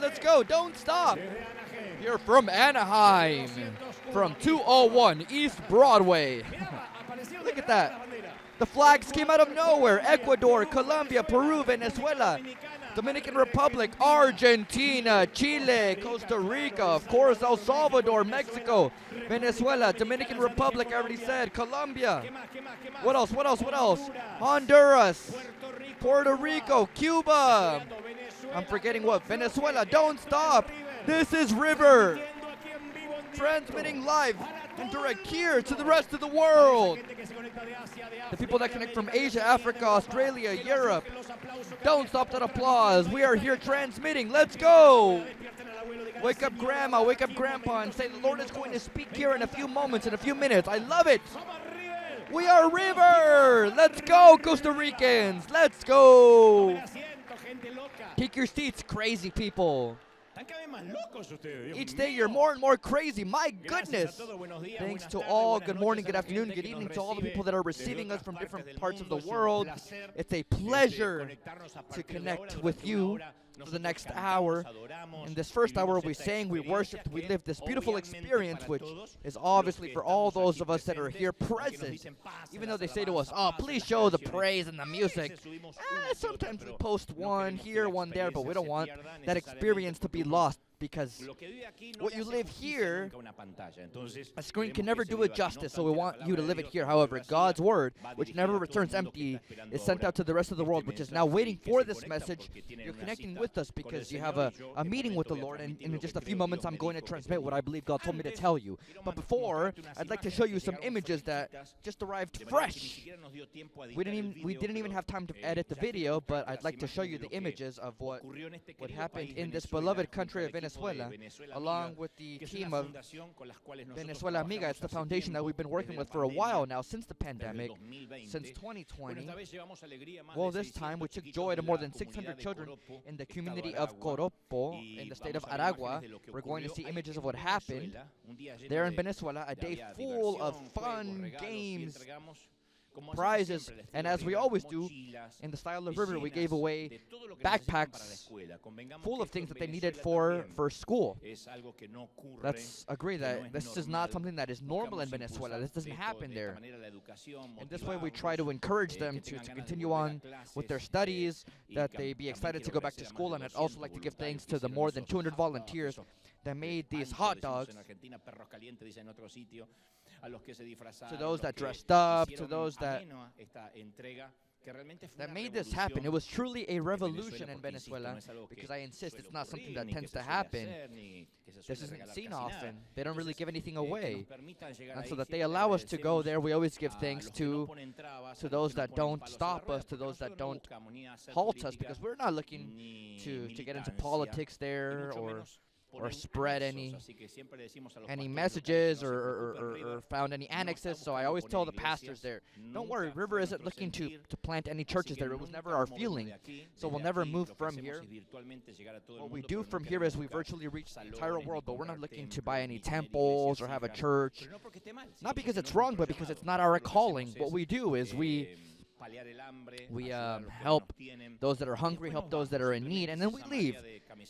let's go. Don't stop. You're from Anaheim, from 201 East Broadway. Look at that. The flags came out of nowhere. Ecuador, Colombia, Peru, Venezuela, Dominican Republic, Argentina, Chile, Costa Rica, of course, El Salvador, Mexico, Venezuela, Dominican Republic, I already said, Colombia. What else? Honduras, Puerto Rico, Cuba. I'm forgetting what? Venezuela, don't stop. This is River, transmitting live and direct here to the rest of the world. The people that connect from Asia, Africa, Australia, Europe. Don't stop that applause. We are here transmitting. Let's go. Wake up grandma, wake up grandpa, and say the Lord is going to speak here in a few moments, in a few minutes. I love it. We are River. Let's go, Costa Ricans. Let's go. Take your seats, crazy people. Each day you're more and more crazy. My goodness. Thanks to all. Good morning, good afternoon, good evening to all the people that are receiving us from different parts of the world. It's a pleasure to connect with you for the next hour. In this first hour, we sang, we worshiped, we lived this beautiful experience, which is obviously for all those of us that are here present. Even though they say to us, oh, please show the praise and the music. Sometimes we post one here, one there, but we don't want that experience to be lost. Because what you live here, a screen can never do it justice, so we want you to live it here. However, God's word, which never returns empty, is sent out to the rest of the world, which is now waiting for this message. You're connecting with us because you have a meeting with the Lord, and in just a few moments I'm going to transmit what I believe God told me to tell you. But before, I'd like to show you some images that just arrived fresh. We didn't even have time to edit the video, but I'd like to show you the images of what happened in this beloved country of Venezuela, along with the team of Venezuela Amiga. It's the foundation that we've been working with for a while now, since the pandemic, since 2020. Well, this time we took joy to more than 600 children in the community of Coropo in the state of Aragua. We're going to see images of what happened there in Venezuela, a day full of fun, games, prizes, and as we always do, in the style of River, we gave away backpacks full of things that they needed for school. Let's agree that this is not something that is normal in Venezuela. This doesn't happen there. In this way, we try to encourage them to continue on with their studies, that they be excited to go back to school, and I'd also like to give thanks to the more than 200 volunteers that made these hot dogs, to those that dressed up, to those that made this happen. It was truly a revolution in Venezuela, because I insist it's not something that tends to happen. This isn't seen often. They don't really give anything away. And so that they allow us to go there, we always give thanks to those that don't stop us, to those that don't halt us, because we're not looking to get into politics there or spread any messages or found any annexes. So I always tell the pastors there, don't worry, River isn't looking to plant any churches there. It was never our feeling. So we'll never move from here. What we do from here is we virtually reach the entire world, but we're not looking to buy any temples or have a church. Not because it's wrong, but because it's not our calling. What we do is we help those that are hungry, help those that are in need, and then we leave.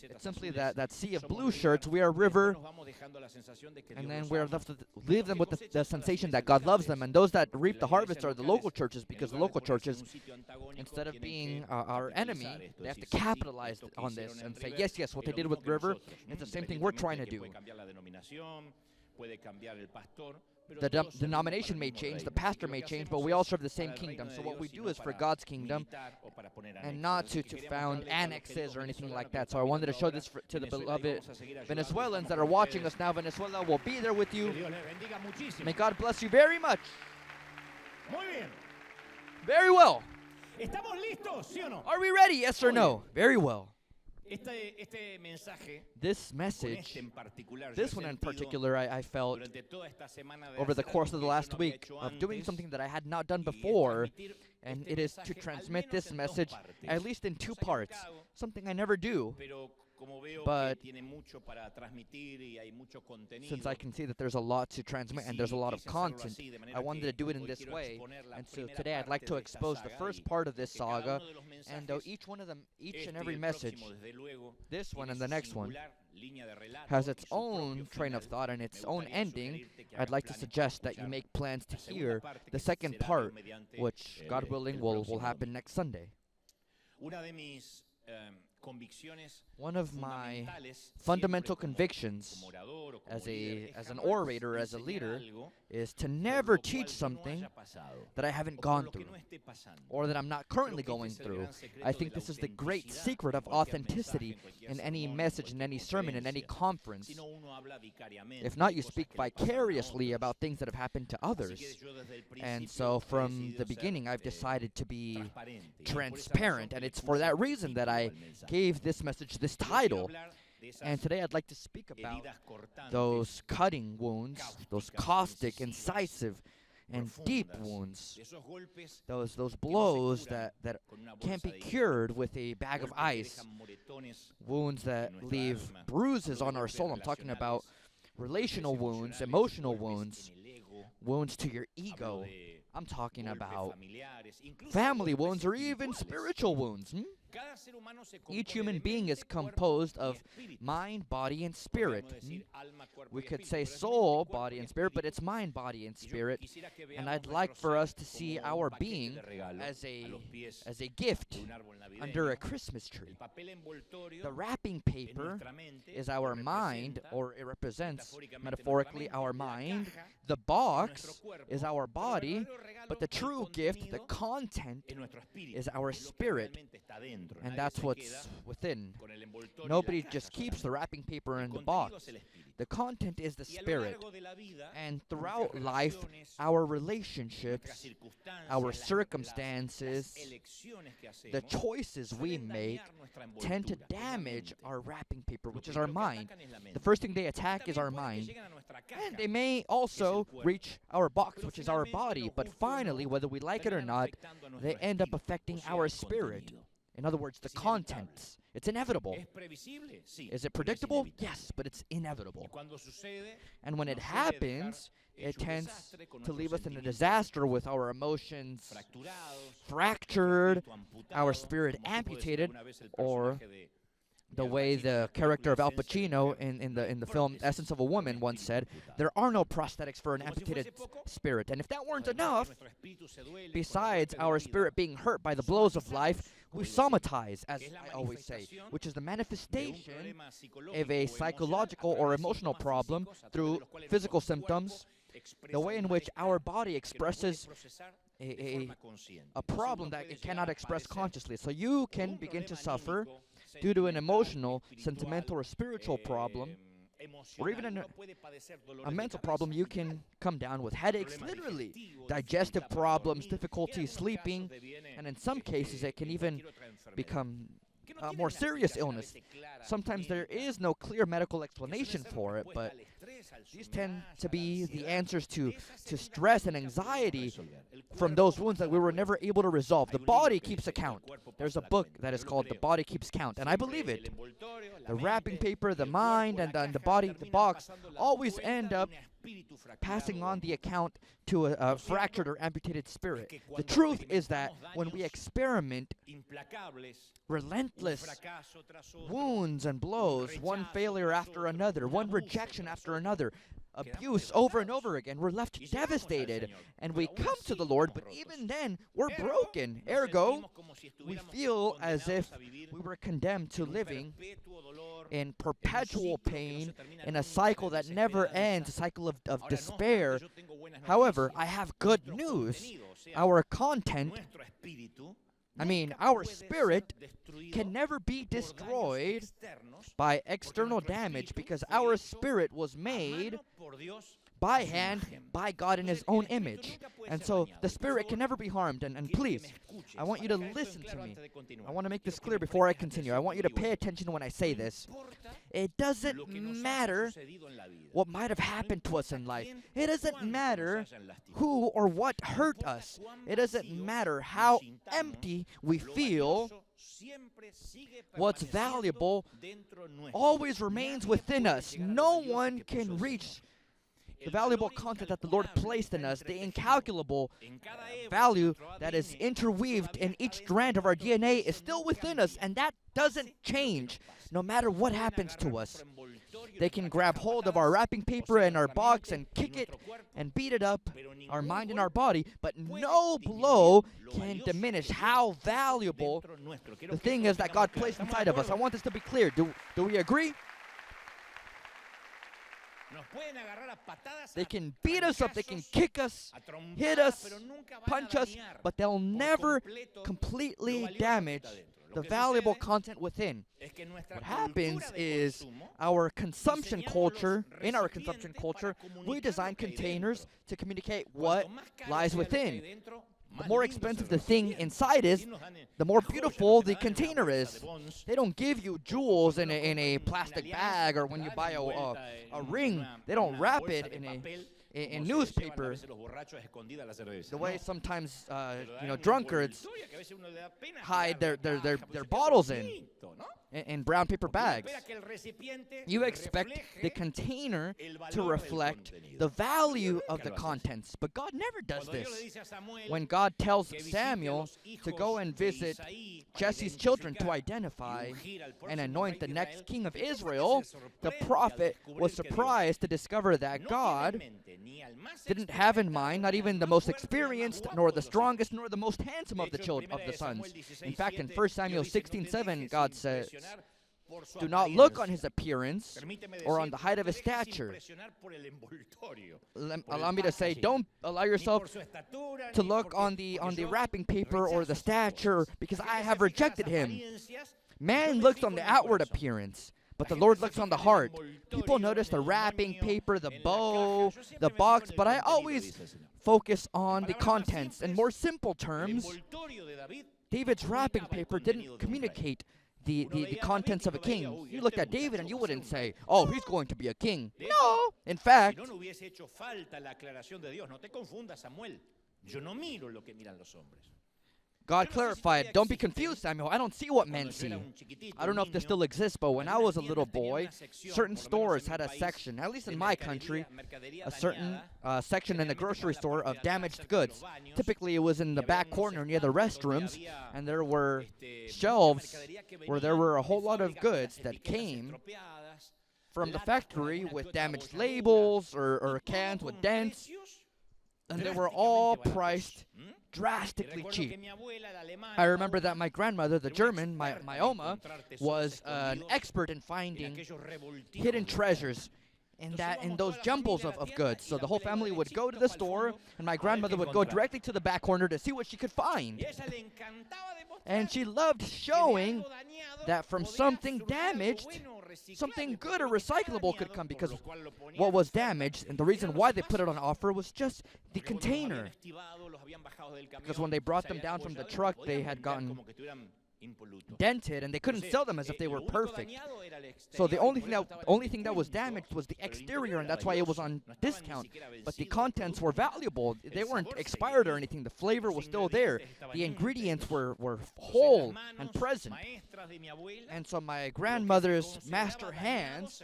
It's simply that sea of blue shirts. We are River, and then we're left to leave them with the sensation that God loves them. And those that reap the harvest are the local churches, because the local churches, instead of being our enemy, they have to capitalize on this and say, yes, what they did with River, it's the same thing we're trying to do. The denomination may change, the pastor may change, but we all serve the same kingdom. So what we do is for God's kingdom, and not to found annexes or anything like that. So I wanted to show this to the beloved Venezuelans that are watching us now. Venezuela will be there with you. May God bless you very much. Very well. Are we ready? Yes or no? Very well. This message, this one in particular, I felt over the course of the last week of doing something that I had not done before, and it is to transmit this message at least in two parts, something I never do. But since I can see that there's a lot to transmit and there's a lot of content, I wanted to do it in this way. And so today I'd like to expose the first part of this saga, and each and every message, this one and the next one, has its own train of thought and its own ending. I'd like to suggest that you make plans to hear the second part, which, God willing, will happen next Sunday. One of my fundamental convictions as an orator, as a leader, is to never teach something that I haven't gone through or that I'm not currently going through. I think this is the great secret of authenticity in any message, in any sermon, in any conference. If not, you speak vicariously about things that have happened to others. And so from the beginning, I've decided to be transparent, and it's for that reason that I gave this message this title. And today I'd like to speak about those cutting wounds, those caustic, incisive, and deep wounds, those blows that can't be cured with a bag of ice, wounds that leave bruises on our soul. I'm talking about relational wounds, emotional wounds, wounds to your ego. I'm talking about family wounds or even spiritual wounds. Each human being is composed of mind, body, and spirit. We could say soul, body, and spirit, but it's mind, body, and spirit. And I'd like for us to see our being as a gift under a Christmas tree. The wrapping paper is our mind, or it represents metaphorically our mind. The box is our body, but the true gift, the content, is our spirit. And that's what's within. Nobody just keeps the wrapping paper in the box. The content is the spirit. And throughout life, our relationships, our circumstances, the choices we make tend to damage our wrapping paper, which is our mind. The first thing they attack is our mind. And they may also reach our box, which is our body. But finally, whether we like it or not, they end up affecting our spirit. In other words, the contents. It's inevitable. Is it predictable? Yes, but it's inevitable. And when it happens, it tends to leave us in a disaster with our emotions fractured, our spirit amputated, or the way the character of Al Pacino in the film Essence of a Woman once said, there are no prosthetics for an amputated spirit. And if that weren't enough, besides our spirit being hurt by the blows of life, we somatize, as I always say, which is the manifestation of a psychological or emotional problem through physical symptoms, the way in which our body expresses a problem that it cannot express consciously. So you can begin to suffer due to an emotional, sentimental, or spiritual problem, or even a mental problem. You can come down with headaches, literally, digestive problems, difficulty sleeping, and in some cases it can even become a more serious illness. Sometimes there is no clear medical explanation for it, but these tend to be the answers to stress and anxiety from those wounds that we were never able to resolve. The body keeps account. There's a book that is called The Body Keeps Count, and I believe it. The wrapping paper, the mind, and the body, the box, always end up passing on the account to a fractured or amputated spirit. The truth is that when we experiment relentless wounds and blows, one failure after another, one rejection after another, abuse over and over again, we're left devastated, and we come to the Lord, but even then, we're broken. Ergo, we feel as if we were condemned to living in perpetual pain, in a cycle that never ends, a cycle of despair. However, I have good news. Our content, our spirit, can never be destroyed by external damage, because our spirit was made by hand, by God in His own image. And so the spirit can never be harmed. And please, I want you to listen to me. I want to make this clear before I continue. I want you to pay attention when I say this. It doesn't matter what might have happened to us in life. It doesn't matter who or what hurt us. It doesn't matter how empty we feel What's valuable always remains within us. No one can reach the valuable content that the Lord placed in us, the incalculable value that is interweaved in each strand of our DNA is still within us, and that doesn't change no matter what happens to us. They can grab hold of our wrapping paper and our box and kick it and beat it up, our mind and our body, but no blow can diminish how valuable the thing is that God placed inside of us. I want this to be clear. Do we agree? They can beat us up, they can kick us, hit us, punch us, but they'll never completely damage the valuable content within. What happens is our consumption culture, we design containers to communicate what lies within. The more expensive the thing inside is, the more beautiful the container is. They don't give you jewels in a plastic bag, or when you buy a ring, they don't wrap it in newspaper. The way sometimes drunkards hide their bottles in brown paper bags. You expect the container to reflect the value of the contents, but God never does this. When God tells Samuel to go and visit Jesse's children to identify and anoint the next king of Israel, the prophet was surprised to discover that God didn't have in mind not even the most experienced, nor the strongest, nor the most handsome of the sons. In fact, in 1 Samuel 16:7, God says, "Do not look on his appearance or on the height of his stature." Allow me to say, don't allow yourself to look on the wrapping paper or the stature, because I have rejected him. Man looks on the outward appearance, but the Lord looks on the heart. People notice the wrapping paper, the bow, the box, but I always focus on the contents. In more simple terms, David's wrapping paper didn't communicate the contents of a king. You looked at David and you wouldn't say, "Oh, he's going to be a king." No. In fact, God clarified, "Don't be confused, Samuel. I don't see what men see." I don't know if this still exists, but when I was a little boy, certain stores had a section, at least in my country, a certain section in the grocery store of damaged goods. Typically, it was in the back corner near the restrooms, and there were shelves where there were a whole lot of goods that came from the factory with damaged labels or cans with dents, and they were all priced drastically cheap. I remember that my grandmother, the German, my Oma, was an expert in finding hidden treasures in those jumbles of goods. So the whole family would go to the store, and my grandmother would go directly to the back corner to see what she could find. And she loved showing that from something damaged, something good or recyclable could come, because what was damaged, and the reason why they put it on offer, was just the container. Because when they brought them down from the truck, they had gotten dented, and they couldn't sell them as if they were perfect. So the only thing that was damaged was the exterior, and that's why it was on discount. But the contents were valuable. They weren't expired or anything. The flavor was still there. The ingredients were whole and present. And so my grandmother's master hands,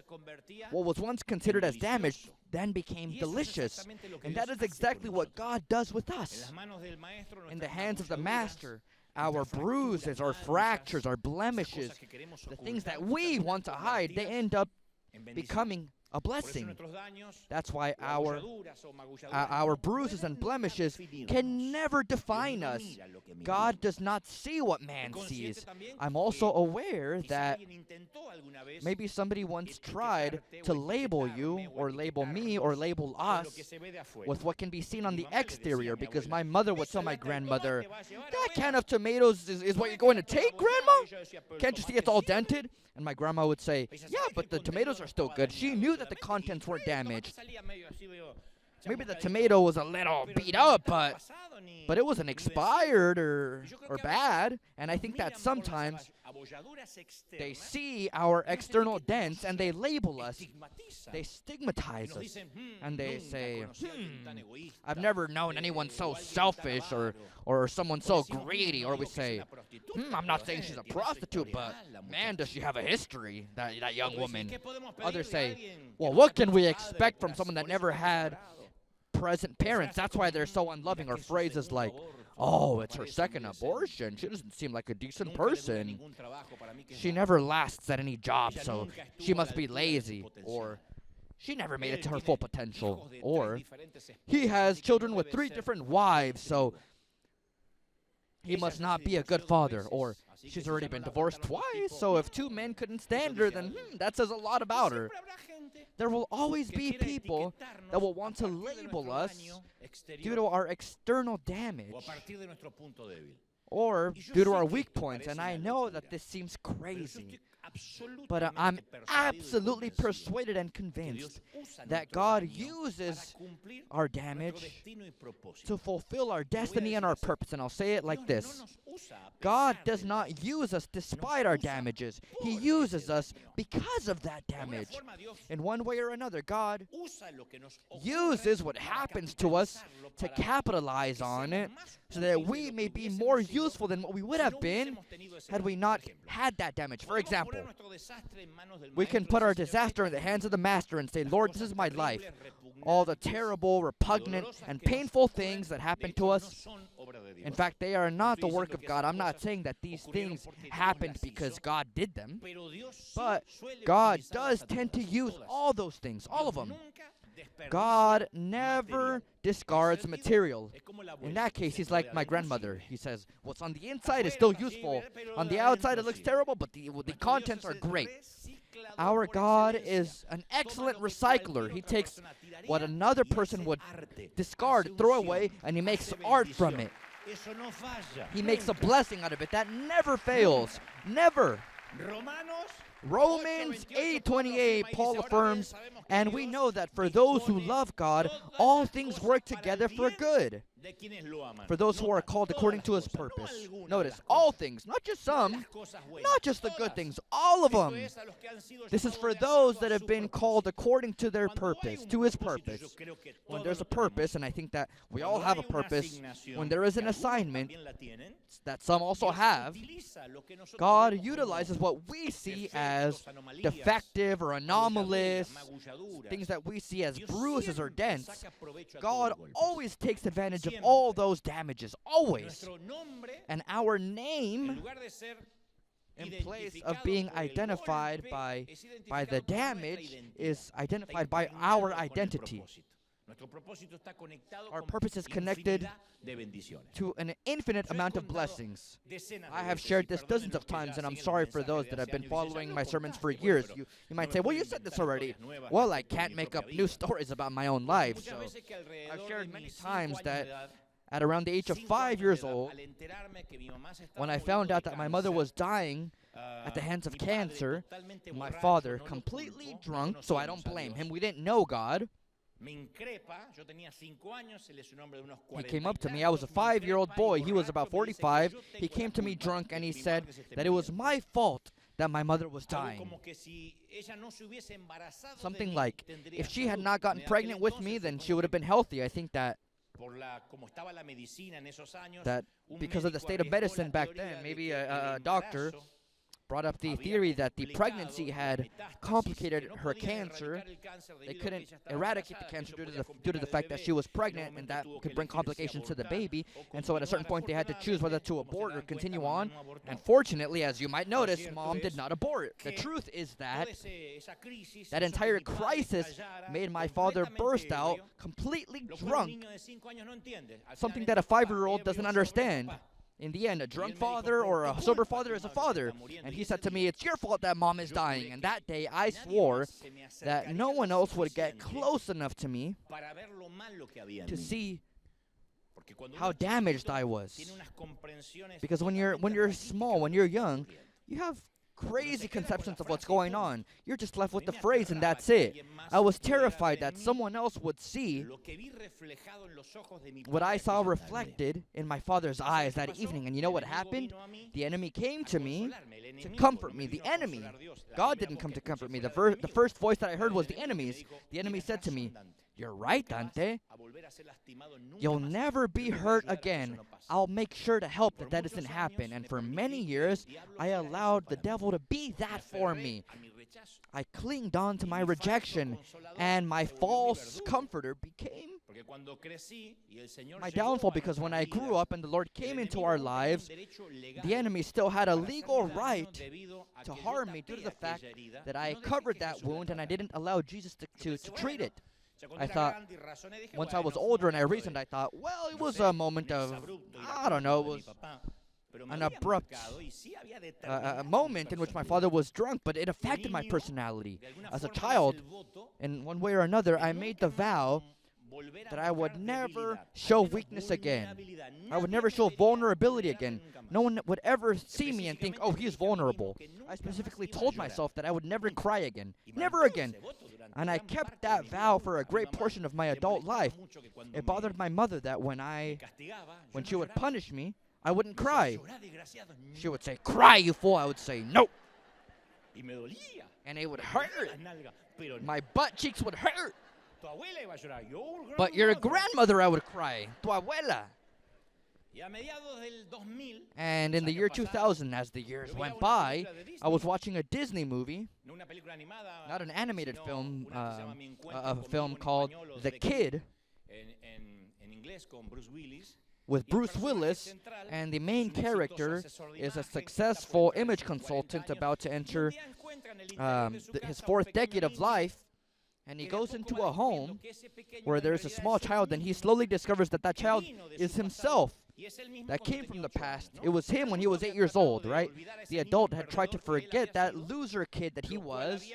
what was once considered as damaged, then became delicious. And that is exactly what God does with us. In the hands of the master, our bruises, our fractures, our blemishes, the things that we want to hide, they end up becoming a blessing. That's why our bruises and blemishes can never define us. God does not see what man sees. I'm also aware that maybe somebody once tried to label you, or label me, or label us with what can be seen on the exterior, because my mother would tell my grandmother, "That can of tomatoes is what you're going to take, Grandma? Can't you see it's all dented?" And my grandma would say, "Yeah, but the tomatoes are still good." She knew that the contents were damaged. Maybe the tomato was a little beat up, but but it wasn't expired or bad. And I think that sometimes they see our external dents and they label us. They stigmatize us. And they say, I've never known anyone so selfish or someone so greedy. Or we say, I'm not saying she's a prostitute, but man, does she have a history, that young woman. Others say, well, what can we expect from someone that never had present parents? That's why they're so unloving. Or phrases like, oh, it's her second abortion. She doesn't seem like a decent person. She never lasts at any job, so she must be lazy. Or she never made it to her full potential. Or he has children with 3 different wives, so he must not be a good father. Or she's already been divorced twice, so if 2 men couldn't stand her, then that says a lot about her. There will always be people that will want to label us due to our external damage or due to our weak points. And I know that this seems crazy, but I'm absolutely persuaded and convinced that God uses our damage to fulfill our destiny and our purpose. And I'll say it like this. God does not use us despite our damages. He uses us because of that damage. In one way or another, God uses what happens to us to capitalize on it so that we may be more useful than what we would have been had we not had that damage. For example, we can put our disaster in the hands of the Master and say, Lord, this is my life. All the terrible, repugnant, and painful things that happen to us, in fact, they are not the work of God. I'm not saying that these things happened because God did them, but God does tend to use all those things, all of them. God never discards material. In that case, he's like my grandmother. He says, what's on the inside is still useful. On the outside, it looks terrible, but the contents are great. Our God is an excellent recycler. He takes what another person would discard, throw away, and he makes art from it. He makes a blessing out of it. That never fails. Never. Romans 8:28, Paul affirms, and we know that for those who love God, all things work together for good. For those who are called according to his purpose. Notice, all things, not just some, not just the good things, all of them. This is for those that have been called according to their purpose, to his purpose. When there's a purpose, and I think that we all have a purpose, when there is an assignment that some also have, God utilizes what we see as defective or anomalous, things that we see as bruises or dents. God always takes advantage of all those damages, always. And our name, in place of being identified by the damage, is identified by our identity. Our purpose is connected to an infinite amount of blessings. I have shared this dozens of times, and I'm sorry for those that have been following my sermons for years. You might say, well, you said this already. Well, I can't make up new stories about my own life. So I've shared many times that at around the age of 5 years old, when I found out that my mother was dying at the hands of cancer, my father, completely drunk, so I don't blame him, we didn't know God. He came up to me. I was a 5-year-old boy. He was about 45. He came to me drunk and he said that it was my fault that my mother was dying. Something like, if she had not gotten pregnant with me, then she would have been healthy. I think that because of the state of medicine back then, maybe a doctor brought up the theory that the pregnancy had complicated her cancer. They couldn't eradicate the cancer due to the fact that she was pregnant, and that could bring complications to the baby. And so at a certain point, they had to choose whether to abort or continue on. And fortunately, as you might notice, Mom did not abort. The truth is that that entire crisis made my father burst out completely drunk, something that a 5-year-old doesn't understand. In the end, a drunk father or a sober father is a father. And he said to me, it's your fault that Mom is dying. And that day, I swore that no one else would get close enough to me to see how damaged I was. Because when you're small, when you're young, you have crazy conceptions of what's going on. You're just left with the phrase and that's it. I was terrified that someone else would see what I saw reflected in my father's eyes that evening. And you know what happened? The enemy came to me to comfort me. The enemy. God didn't come to comfort me. The first voice that I heard was the enemy's. The enemy said to me, "You're right, Dante. You'll never be hurt again. I'll make sure to help that doesn't happen." And for many years, I allowed the devil to be that for me. I clinged on to my rejection, and my false comforter became my downfall, because when I grew up and the Lord came into our lives, the enemy still had a legal right to harm me due to the fact that I covered that wound and I didn't allow Jesus to treat it. I thought, once I was older and I reasoned, I thought, well, it was a moment of, I don't know, it was an abrupt moment in which my father was drunk, but it affected my personality. As a child, in one way or another, I made the vow that I would never show weakness again. I would never show vulnerability again. No one would ever see me and think, oh, he's vulnerable. I specifically told myself that I would never cry again. Never again. And I kept that vow for a great portion of my adult life. It bothered my mother that when she would punish me, I wouldn't cry. She would say, "Cry, you fool." I would say, "No." And it would hurt. My butt cheeks would hurt. But your grandmother, I would cry. Tu abuela. And in the year 2000, as the years went by, I was watching a Disney movie, not an animated film, a film called The Kid, with Bruce Willis, and the main character is a successful image consultant about to enter his fourth decade of life. And he goes into a home where there's a small child, and he slowly discovers that that child is himself. That came from the past. It was him when he was 8 years old, right? The adult had tried to forget that loser kid that he was,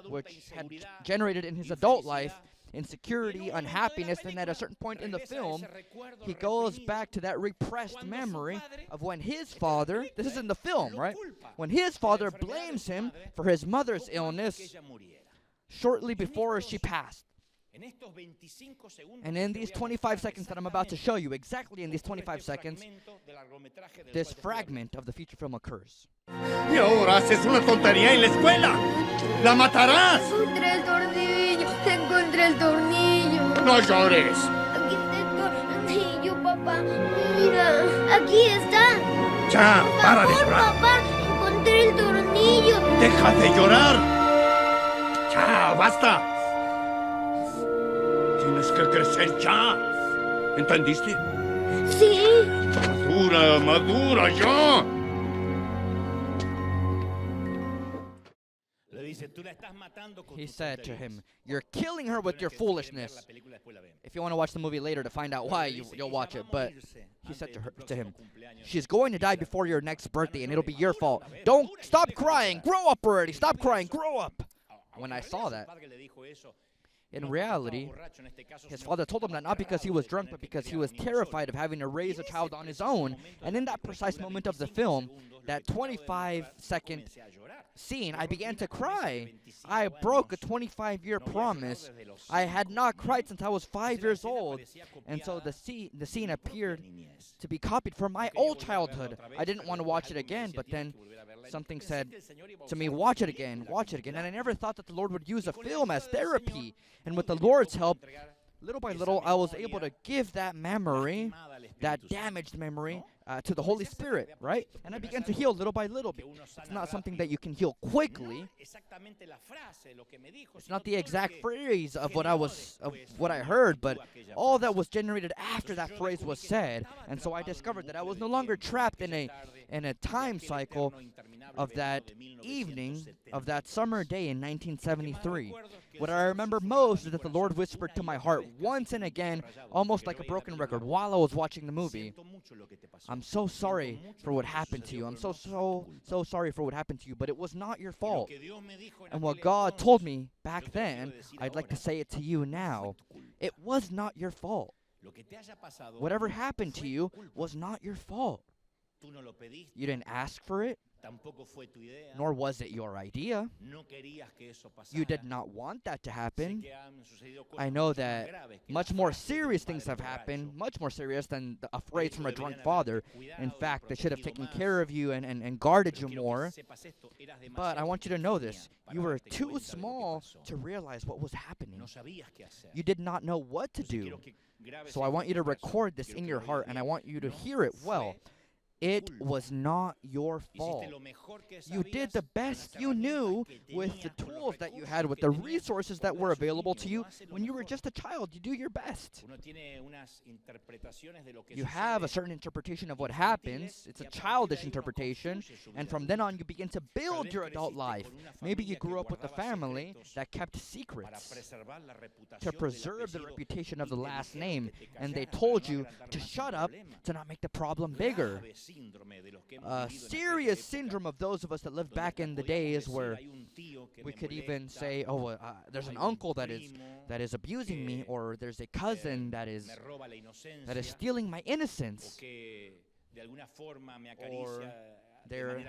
which had generated in his adult life insecurity, unhappiness, and at a certain point in the film, he goes back to that repressed memory of when his father, this is in the film, right? When his father blames him for his mother's illness shortly before she passed. And in these 25 seconds that I'm about to show you, exactly in these 25 seconds, this fragment of the feature film occurs. Y ahora haces una tontería en la escuela. ¡La matarás! Encontré el tornillo. No llores. Aquí está el tornillo, papá. Mira, aquí está. Ya, Por para de favor, llorar. papá, encontré el tornillo. Deja de llorar. Ya, basta. Tienes que crecer ya. ¿Entendiste? Sí. Madura, madura, ya. He said to him, "You're killing her with your foolishness." If you want to watch the movie later to find out why, you'll watch it. But he said to him, "She's going to die before your next birthday, and it'll be your fault. Don't stop crying. Grow up already. Stop crying. Grow up." When I saw that, in reality, his father told him that not because he was drunk, but because he was terrified of having to raise a child on his own. And in that precise moment of the film, that 25-second scene, I began to cry. I broke a 25-year promise. I had not cried since I was 5 years old. And so the scene appeared to be copied from my old childhood. I didn't want to watch it again, but then something said to me, watch it again. And I never thought that the Lord would use a film as therapy. And with the Lord's help, little by little, I was able to give that memory, that damaged memory, to the Holy Spirit, right? And I began to heal little by little. It's not something that you can heal quickly. It's not the exact phrase of what I heard, but all that was generated after that phrase was said. And so I discovered that I was no longer trapped in a time cycle of that evening, of that summer day in 1973. What I remember most is that the Lord whispered to my heart once and again, almost like a broken record, while I was watching the movie, "I'm so sorry for what happened to you. I'm so sorry for what happened to you, but it was not your fault." And what God told me back then, I'd like to say it to you now. It was not your fault. Whatever happened to you was not your fault. You didn't ask for it. nor was it your idea. You did not want that to happen. I know that much more serious things have happened, much more serious than a phrase from a drunk father. In fact, they should have taken care of you and guarded you more. But I want you to know this. You were too small to realize what was happening. You did not know what to do. So I want you to record this in your heart, and I want you to hear it well. It was not your fault. You did the best you knew with the tools that you had, with the resources that were available to you when you were just a child. You do your best. You have a certain interpretation of what happens. It's a childish interpretation. And from then on, you begin to build your adult life. Maybe you grew up with a family that kept secrets to preserve the reputation of the last name. And they told you to shut up, to not make the problem bigger. A serious syndrome of those of us that lived back in the days where we could even say, oh, there's an uncle that is abusing me, or there's a cousin that is stealing my innocence, or they're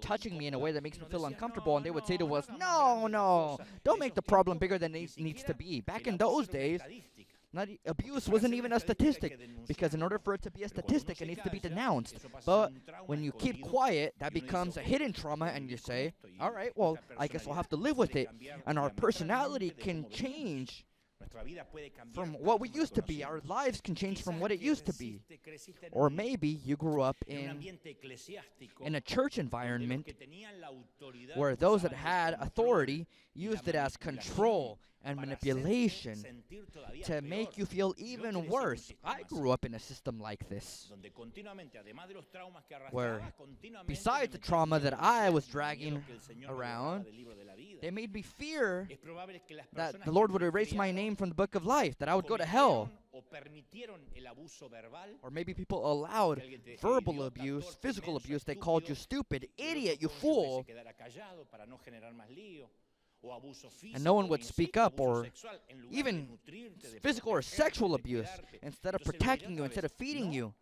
touching me in a way that makes me feel uncomfortable, and they would say to us, no, don't make the problem bigger than it needs to be. Back in those days, abuse wasn't even a statistic, because in order for it to be a statistic, it needs to be denounced. But when you keep quiet, that becomes a hidden trauma, and you say, all right, well, I guess I'll have to live with it. And our personality can change from what we used to be. Our lives can change from what it used to be. Or maybe you grew up in a church environment where those that had authority used it as control and manipulation to make you feel even worse. I grew up in a system like this, where besides the trauma that I was dragging around, they made me fear that the Lord would erase my name from the book of life, that I would go to hell. Or maybe people allowed verbal abuse, physical abuse. They called you stupid, idiot, you fool. And no one would speak up, or even physical or sexual abuse. Instead of protecting you, instead of feeding you,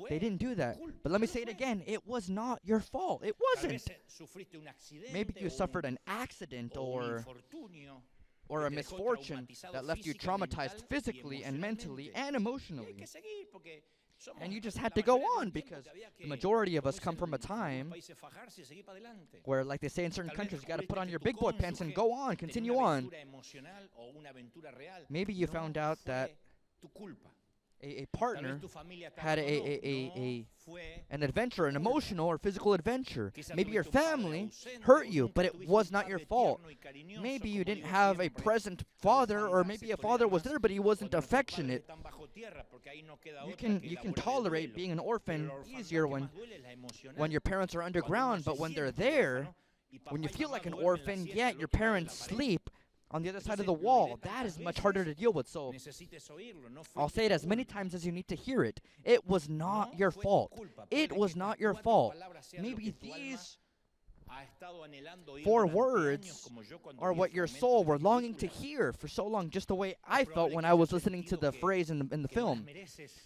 they didn't do that. But let me say it again, it was not your fault. It wasn't. Maybe you suffered an accident or a misfortune that left you traumatized physically and mentally and emotionally. And you just had to go on, because the majority of us come from a time where, like they say in certain countries, you got to put on your big boy pants and go on, continue on. Maybe you found out that a partner had an adventure, an emotional or physical adventure. Maybe your family hurt you, but it was not your fault. Maybe you didn't have a present father, or maybe a father was there, but he wasn't affectionate. You can tolerate being an orphan easier when your parents are underground, but when they're there, when you feel like an orphan, yet your parents sleep on the other side of the wall, that is much harder to deal with. So I'll say it as many times as you need to hear it. It was not your fault. It was not your fault. Maybe these 4 words are what your soul were longing to hear for so long, just the way I felt when I was listening to the phrase in the film.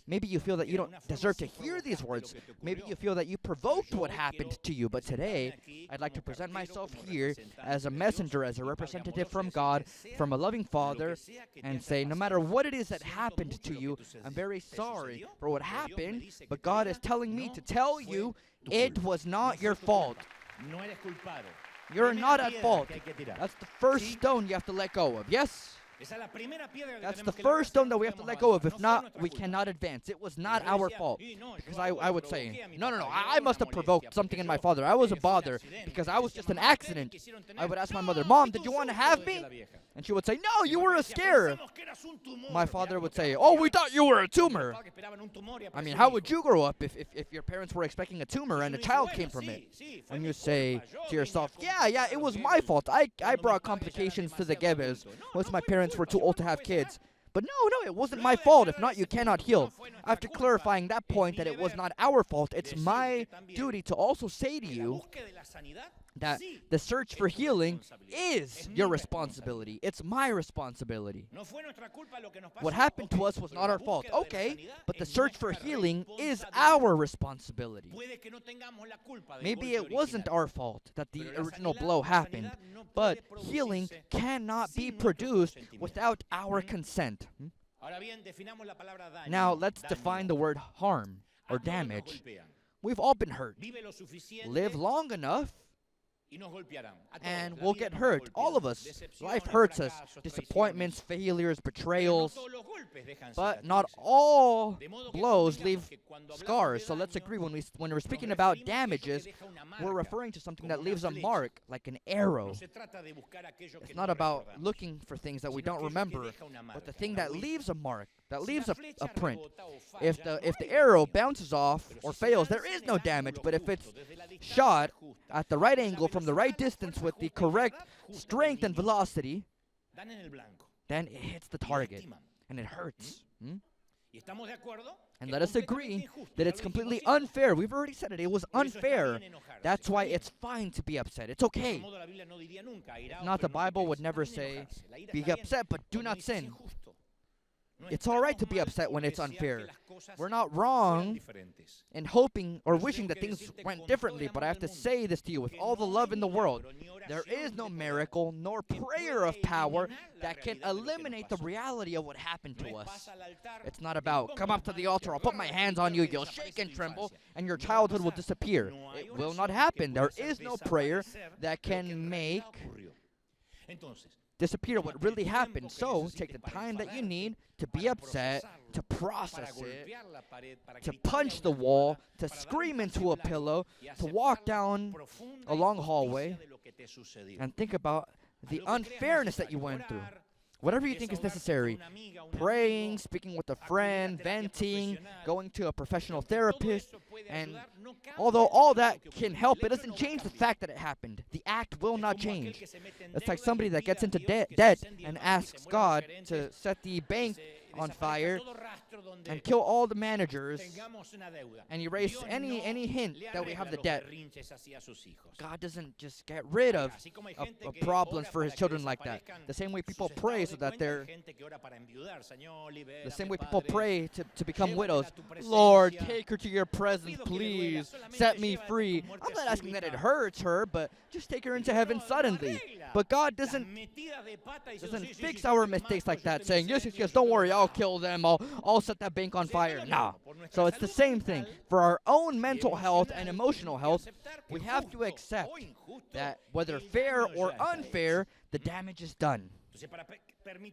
Maybe you feel that you don't deserve to hear these words. Maybe you feel that you provoked what happened to you. But today, I'd like to present myself here as a messenger, as a representative from God, from a loving Father, and say, no matter what it is that happened to you, I'm very sorry for what happened, but God is telling me to tell you it was not your fault. You're not at fault. That's the first stone you have to let go of. Yes? That's the first stone that we have to let go of. If not, we cannot advance. It was not our fault. Because I would say, no, I must have provoked something in my father. I was a bother because I was just an accident. I would ask my mother, Mom, did you want to have me? And she would say, no, you were a scare. My father would say, oh, we thought you were a tumor. I mean, how would you grow up if your parents were expecting a tumor and a child came from it? And you say to yourself, yeah, it was my fault. I brought complications to the Gebels. Once my parents were too old to have kids. But no, it wasn't my fault. If not, you cannot heal. After clarifying that point that it was not our fault, it's my duty to also say to you that the search for healing is your responsibility. It's my responsibility. What happened to us was not our fault. Okay, but the search for healing is our responsibility. Maybe it wasn't our fault that the original blow happened, but healing cannot be produced without our consent. Now let's define the word harm or damage. We've all been hurt. Live long enough and we'll get hurt. All of us. Life hurts us. Disappointments, failures, betrayals. But not all blows leave scars. So let's agree, when we're speaking about damages, we're referring to something that leaves a mark, like an arrow. It's not about looking for things that we don't remember, but the thing that leaves a mark, that leaves a print. If the arrow bounces off or fails, there is no damage. But if it's shot at the right angle from the right distance with the correct strength and velocity, then it hits the target and it hurts. And let us agree that it's completely unfair. We've already said it. It was unfair. That's why it's fine to be upset. It's okay. If not, the Bible would never say, be upset, but do not sin. It's all right to be upset when it's unfair. We're not wrong in hoping or wishing that things went differently, but I have to say this to you with all the love in the world. There is no miracle nor prayer of power that can eliminate the reality of what happened to us. It's not about, come up to the altar, I'll put my hands on you, you'll shake and tremble, and your childhood will disappear. It will not happen. There is no prayer that can make disappear what really happened. So take the time that you need to be upset, to process it, to punch the wall, to scream into a pillow, to walk down a long hallway and think about the unfairness that you went through. Whatever you think is necessary, praying, speaking with a friend, venting, going to a professional therapist, and although all that can help, it doesn't change the fact that it happened. The act will not change. It's like somebody that gets into debt and asks God to set the bank on fire and kill all the managers and erase any hint that we have the debt. God doesn't just get rid of problems for his children like that. The same way people pray so that they're the same way people pray to become widows. Lord, take her to your presence, please. Set me free. I'm not asking that it hurts her, but just take her into heaven suddenly. But God doesn't fix our mistakes like that, saying, yes, don't worry, I'll kill them, I'll set that bank on fire. No. So it's the same thing. For our own mental health and emotional health, we have to accept that whether fair or unfair, the damage is done.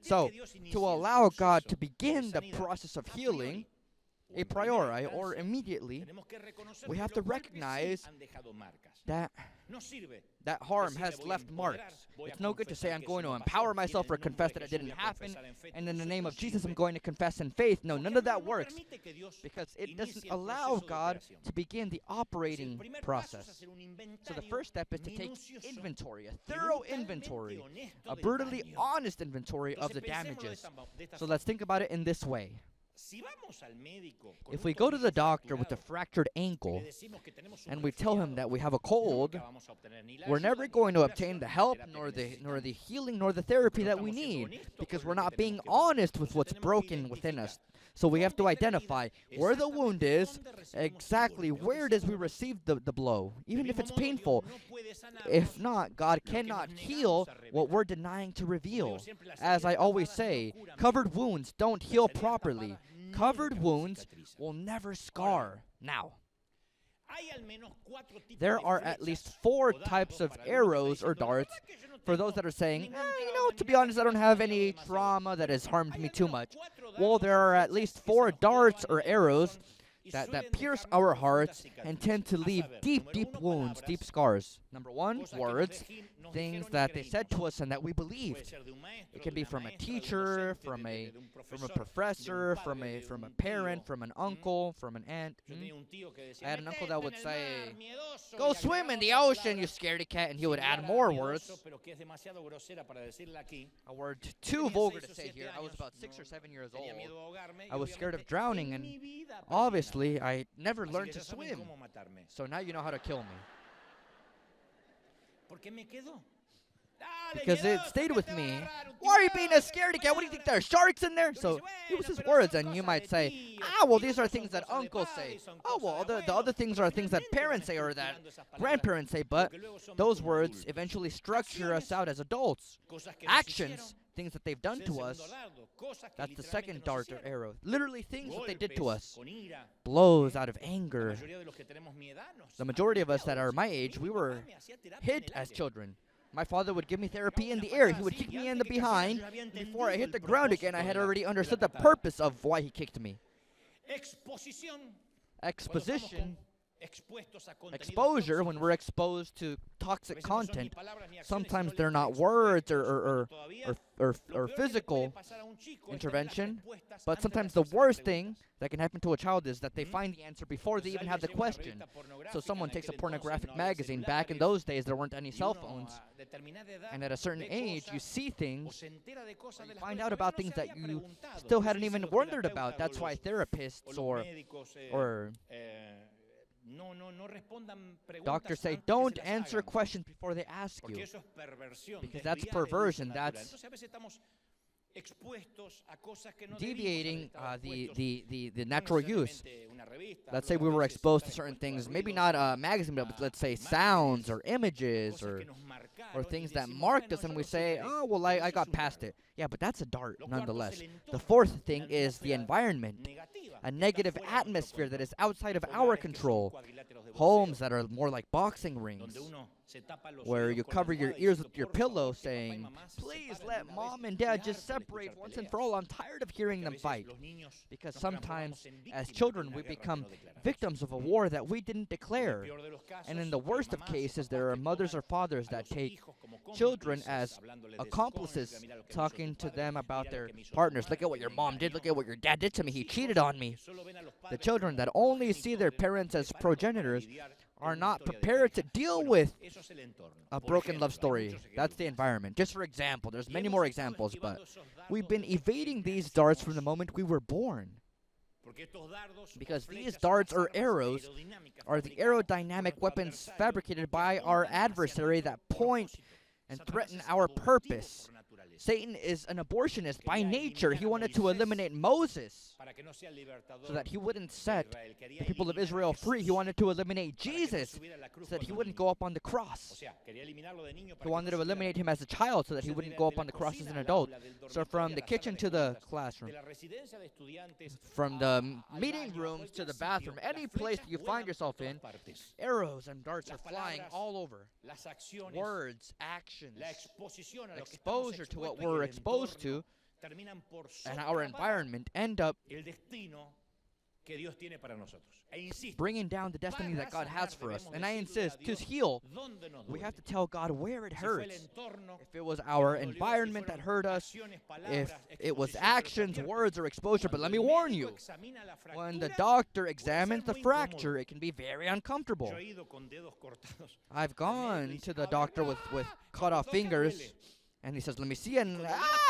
So, to allow God to begin the process of healing, a priori or immediately, we have to recognize that harm has left marks. It's no good to say, I'm going to empower myself or confess that it didn't happen, and in the name of Jesus, I'm going to confess in faith. No, none of that works, because it doesn't allow God to begin the operating process. So the first step is to take inventory, a thorough inventory, a brutally honest inventory of the damages. So let's think about it in this way. If we go to the doctor with a fractured ankle and we tell him that we have a cold, we're never going to obtain the help, nor the healing, nor the therapy that we need, because we're not being honest with what's broken within us. So we have to identify where the wound is, exactly where it is we received the blow, even if it's painful. If not, God cannot heal what we're denying to reveal. As I always say, covered wounds don't heal properly. Covered wounds will never scar. Now, there are at least 4 types of arrows or darts for those that are saying, to be honest, I don't have any trauma that has harmed me too much. Well, there are at least 4 darts or arrows that pierce our hearts and tend to leave deep, deep wounds, deep scars. Number 1, words, things that they said to us and that we believed. It can be from a teacher, from a professor, from a parent, from an uncle, from an aunt. I had an uncle that would say, go swim in the ocean, you scaredy cat, and he would add more words. A word too vulgar to say here. I was about 6 or 7 years old. I was scared of drowning, and obviously I never learned to swim. So now you know how to kill me. Because it stayed with me. Why are you being a scaredy cat? What do you think, there are sharks in there? So it was his words, and you might say, well, these are things that uncles say. Oh, well, the other things are things that parents say or that grandparents say, but those words eventually structure us out as adults. Actions, things that they've done to us, that's the second dart or arrow. Literally things that they did to us. Blows out of anger. The majority of us that are my age, we were hit as children. My father would give me therapy in the air. He would kick me in the behind. Before I hit the ground again, I had already understood the purpose of why he kicked me. Exposition. Exposure, when we're exposed to toxic content, sometimes they're not words or physical intervention, but sometimes the worst thing that can happen to a child is that they find the answer before they even have the question. So someone takes a pornographic magazine. Back in those days, there weren't any cell phones. And at a certain age, you see things, or you find out about things that you still hadn't even wondered about. That's why therapists or doctors say, don't answer questions before they ask you. Because that's perversion. That's deviating the natural use. Let's say we were exposed to certain things, maybe not a magazine, but let's say sounds or images or things that marked us, and we say, oh, well, I got past it. Yeah, but that's a dart nonetheless. The fourth thing is the environment, a negative atmosphere that is outside of our control. Homes that are more like boxing rings, where you cover your ears with your pillow saying, please let mom and dad just separate once and for all. I'm tired of hearing them fight. Because sometimes, as children, we become victims of a war that we didn't declare. And in the worst of cases, there are mothers or fathers that take children as accomplices, talking to them about their partners. Look at what your mom did. Look at what your dad did to me. He cheated on me. The children that only see their parents as progenitors are not prepared to deal with a broken love story. That's the environment. Just for example, there's many more examples, but we've been evading these darts from the moment we were born. Because these darts or arrows are the aerodynamic weapons fabricated by our adversary that point and threaten our purpose. Satan is an abortionist by nature. He wanted to eliminate Moses so that he wouldn't set the people of Israel free. He wanted to eliminate Jesus so that he wouldn't go up on the cross. He wanted to eliminate him as a child so that he wouldn't go up on the cross as an adult. So from the kitchen to the classroom, from the meeting rooms to the bathroom, any place that you find yourself in, arrows and darts are flying all over. Words, actions, exposure to what we're exposed to, and our environment end up bringing down the destiny that God has for us. And I insist, to heal, we have to tell God where it hurts. If it was our environment that hurt us, if it was actions, words, or exposure. But let me warn you, when the doctor examines the fracture, it can be very uncomfortable. I've gone to the doctor with cut off fingers, and he says, let me see, and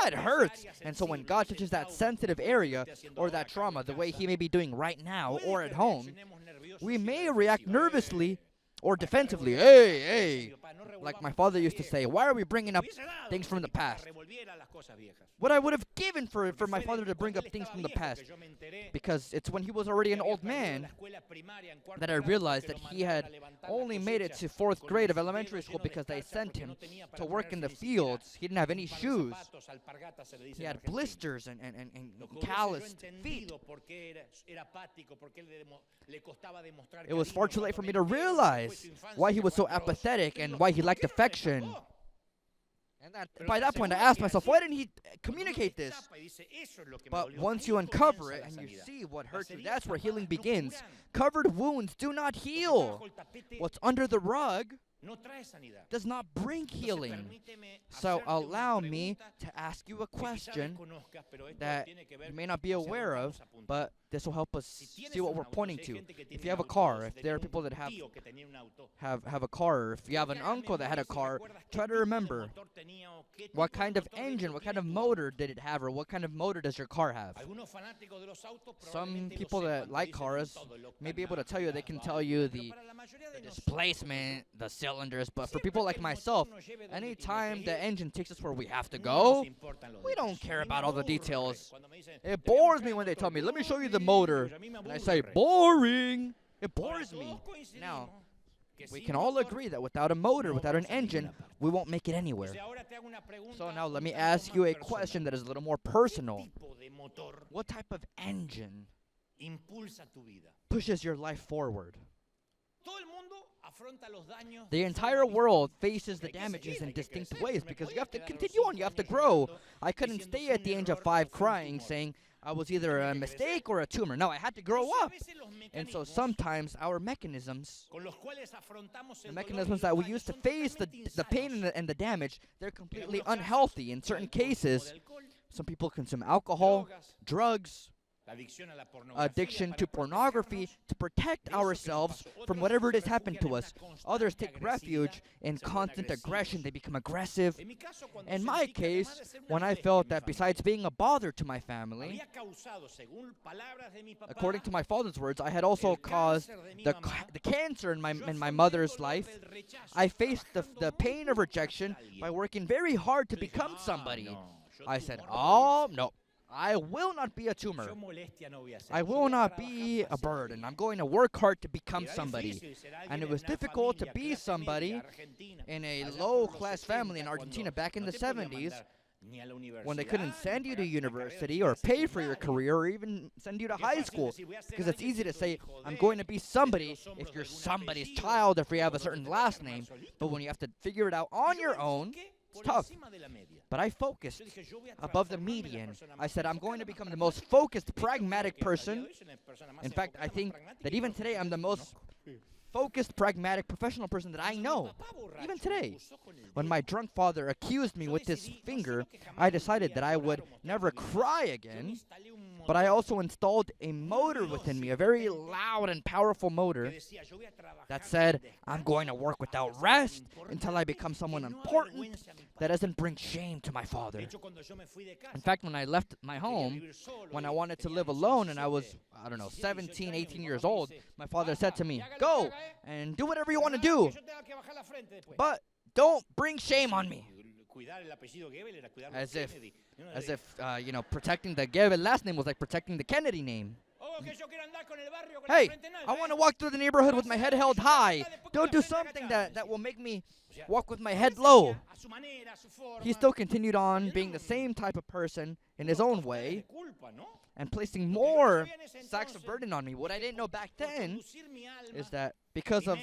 it hurts. And so when God touches that sensitive area or that trauma, the way he may be doing right now or at home, we may react nervously or defensively. Hey, like my father used to say, why are we bringing up things from the past? What I would have given for my father to bring up things from the past. Because it's when he was already an old man that I realized that he had only made it to 4th grade of elementary school because they sent him to work in the fields. He didn't have any shoes. He had blisters and calloused feet. It was far too late for me to realize why he was so apathetic and why he lacked affection. And by that point, I asked myself, why didn't he communicate this? But once you uncover it and you see what hurts you, that's where healing begins. Covered wounds do not heal. What's under the rug does not bring healing. So allow me to ask you a question that you may not be aware of, but this will help us see what we're pointing to. If you have a car, if there are people that have a car, or if you have an uncle that had a car, try to remember what kind of engine, what kind of motor did it have, or what kind of motor does your car have. Some people that like cars may be able to tell you, they can tell you the displacement, the cylinder, cylinders, but for people like myself, anytime the engine takes us where we have to go, we don't care about all the details. It bores me when they tell me, let me show you the motor. And I say, boring. It bores me. Now, we can all agree that without a motor, without an engine, we won't make it anywhere. So now let me ask you a question that is a little more personal. What type of engine pushes your life forward? The entire world faces the damages in distinct ways because you have to continue on, you have to grow. I couldn't stay at the age of 5 crying saying I was either a mistake or a tumor. No, I had to grow up. And so sometimes our mechanisms, the mechanisms that we use to face the pain and the damage, they're completely unhealthy. In certain cases, some people consume alcohol, drugs, addiction to pornography to protect ourselves from whatever it has happened to us. Others take refuge in constant aggression. They become aggressive. In my case, when I felt that besides being a bother to my family, according to my father's words, I had also caused the cancer in my mother's life, I faced the pain of rejection by working very hard to become somebody. I said, oh, no. I will not be a tumor. I will not be a burden. I'm going to work hard to become somebody. And it was difficult to be somebody in a low-class family in Argentina back in the 70s when they couldn't send you to university or pay for your career or even send you to high school. Because it's easy to say, I'm going to be somebody if you're somebody's child, if you have a certain last name. But when you have to figure it out on your own, it's tough. But I focused above the median. I said, I'm going to become the most focused, pragmatic person. In fact, I think that even today, I'm the most focused, pragmatic, professional person that I know. Even today. When my drunk father accused me with his finger, I decided that I would never cry again. But I also installed a motor within me, a very loud and powerful motor that said, I'm going to work without rest until I become someone important that doesn't bring shame to my father. In fact, when I left my home, when I wanted to live alone and I was, 17, 18 years old, my father said to me, go and do whatever you want to do, but don't bring shame on me. As if, protecting the Gebel last name was like protecting the Kennedy name. Hey, I want to walk through the neighborhood with my head held high. Don't do something that will make me walk with my head low. He still continued on being the same type of person in his own way and placing more sacks of burden on me. What I didn't know back then is that because of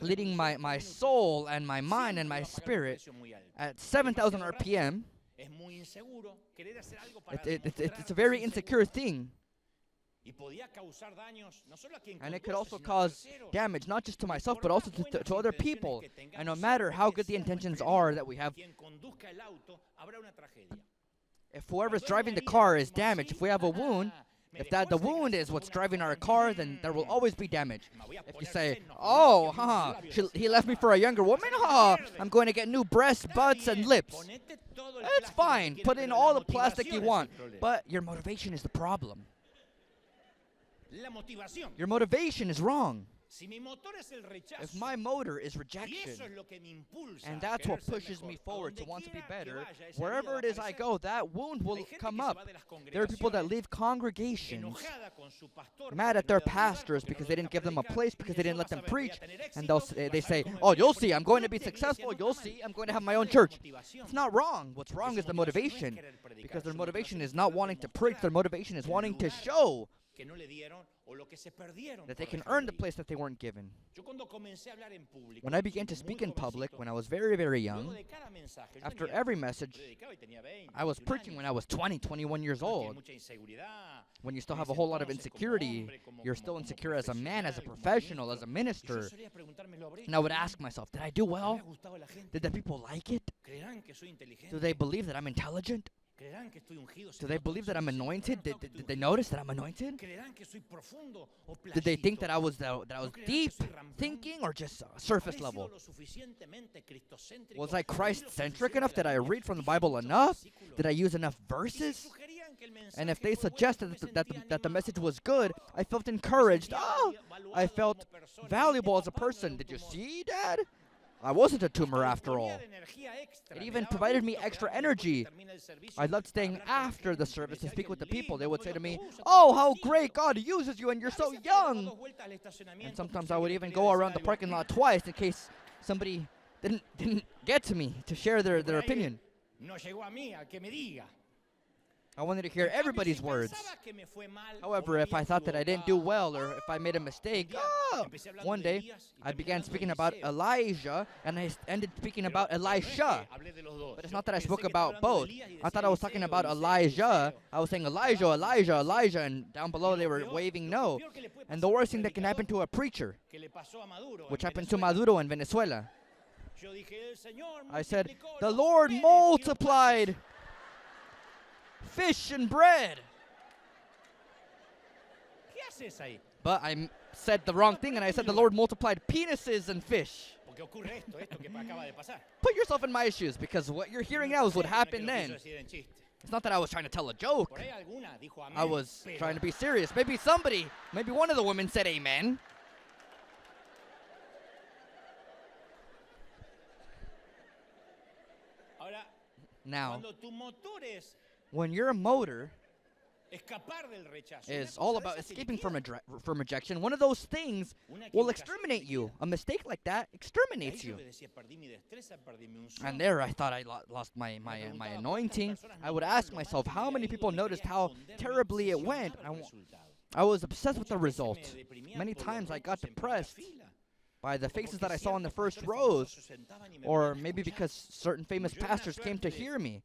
leading my soul and my mind and my spirit at 7,000 RPM, it's a very insecure thing. And it could also cause damage, not just to myself, but also to other people. And no matter how good the intentions are that we have, if whoever's driving the car is damaged, if we have a wound, if the wound is what's driving our car, then there will always be damage. If you say, oh, he left me for a younger woman, I'm going to get new breasts, butts, and lips. It's fine. Put in all the plastic you want. But your motivation is the problem. Your motivation is wrong. If my motor is rejection, and that's what pushes me forward to want to be better, wherever it is I go, that wound will come up. There are people that leave congregations mad at their pastors because they didn't give them a place, because they didn't let them preach, and they say, oh, you'll see, I'm going to be successful, you'll see, I'm going to have my own church. It's not wrong. What's wrong is the motivation, because their motivation is not wanting to preach, their motivation is wanting to show that they can earn the place that they weren't given. When I began to speak in public, when I was very, very young, after every message, I was preaching when I was 20, 21 years old. When you still have a whole lot of insecurity, you're still insecure as a man, as a professional, as a minister. And I would ask myself, did I do well? Did the people like it? Do they believe that I'm intelligent? Do they believe that I'm anointed? Did they notice that I'm anointed? Did they think that I was deep thinking or just surface level? Was I Christ-centric enough? Did I read from the Bible enough? Did I use enough verses? And if they suggested that the message was good, I felt encouraged. Oh, I felt valuable as a person. Did you see, Dad? I wasn't a tumor after all. It even provided me extra energy. I loved staying after the service to speak with the people. They would say to me, "Oh, how great God uses you and you're so young." And sometimes I would even go around the parking lot twice in case somebody didn't get to me to share their opinion. I wanted to hear everybody's words. However, if I thought that I didn't do well or if I made a mistake, one day I began speaking about Elijah and I ended speaking about Elisha. But it's not that I spoke about both. I thought I was talking about Elijah. I was saying Elijah, Elijah, Elijah, and down below they were waving no. And the worst thing that can happen to a preacher, which happened to Maduro in Venezuela, I said, the Lord multiplied fish and bread. But I said the wrong thing and I said the Lord multiplied penises and fish. Put yourself in my shoes because what you're hearing now is what happened then. It's not that I was trying to tell a joke. I was trying to be serious. Maybe one of the women said amen. Now, when your motor is all about escaping from rejection, one of those things will exterminate you. A mistake like that exterminates you. And there I thought I lost my anointing. I would ask myself, how many people noticed how terribly it went? I was obsessed with the result. Many times I got depressed by the faces that I saw in the first rows, or maybe because certain famous pastors came to hear me.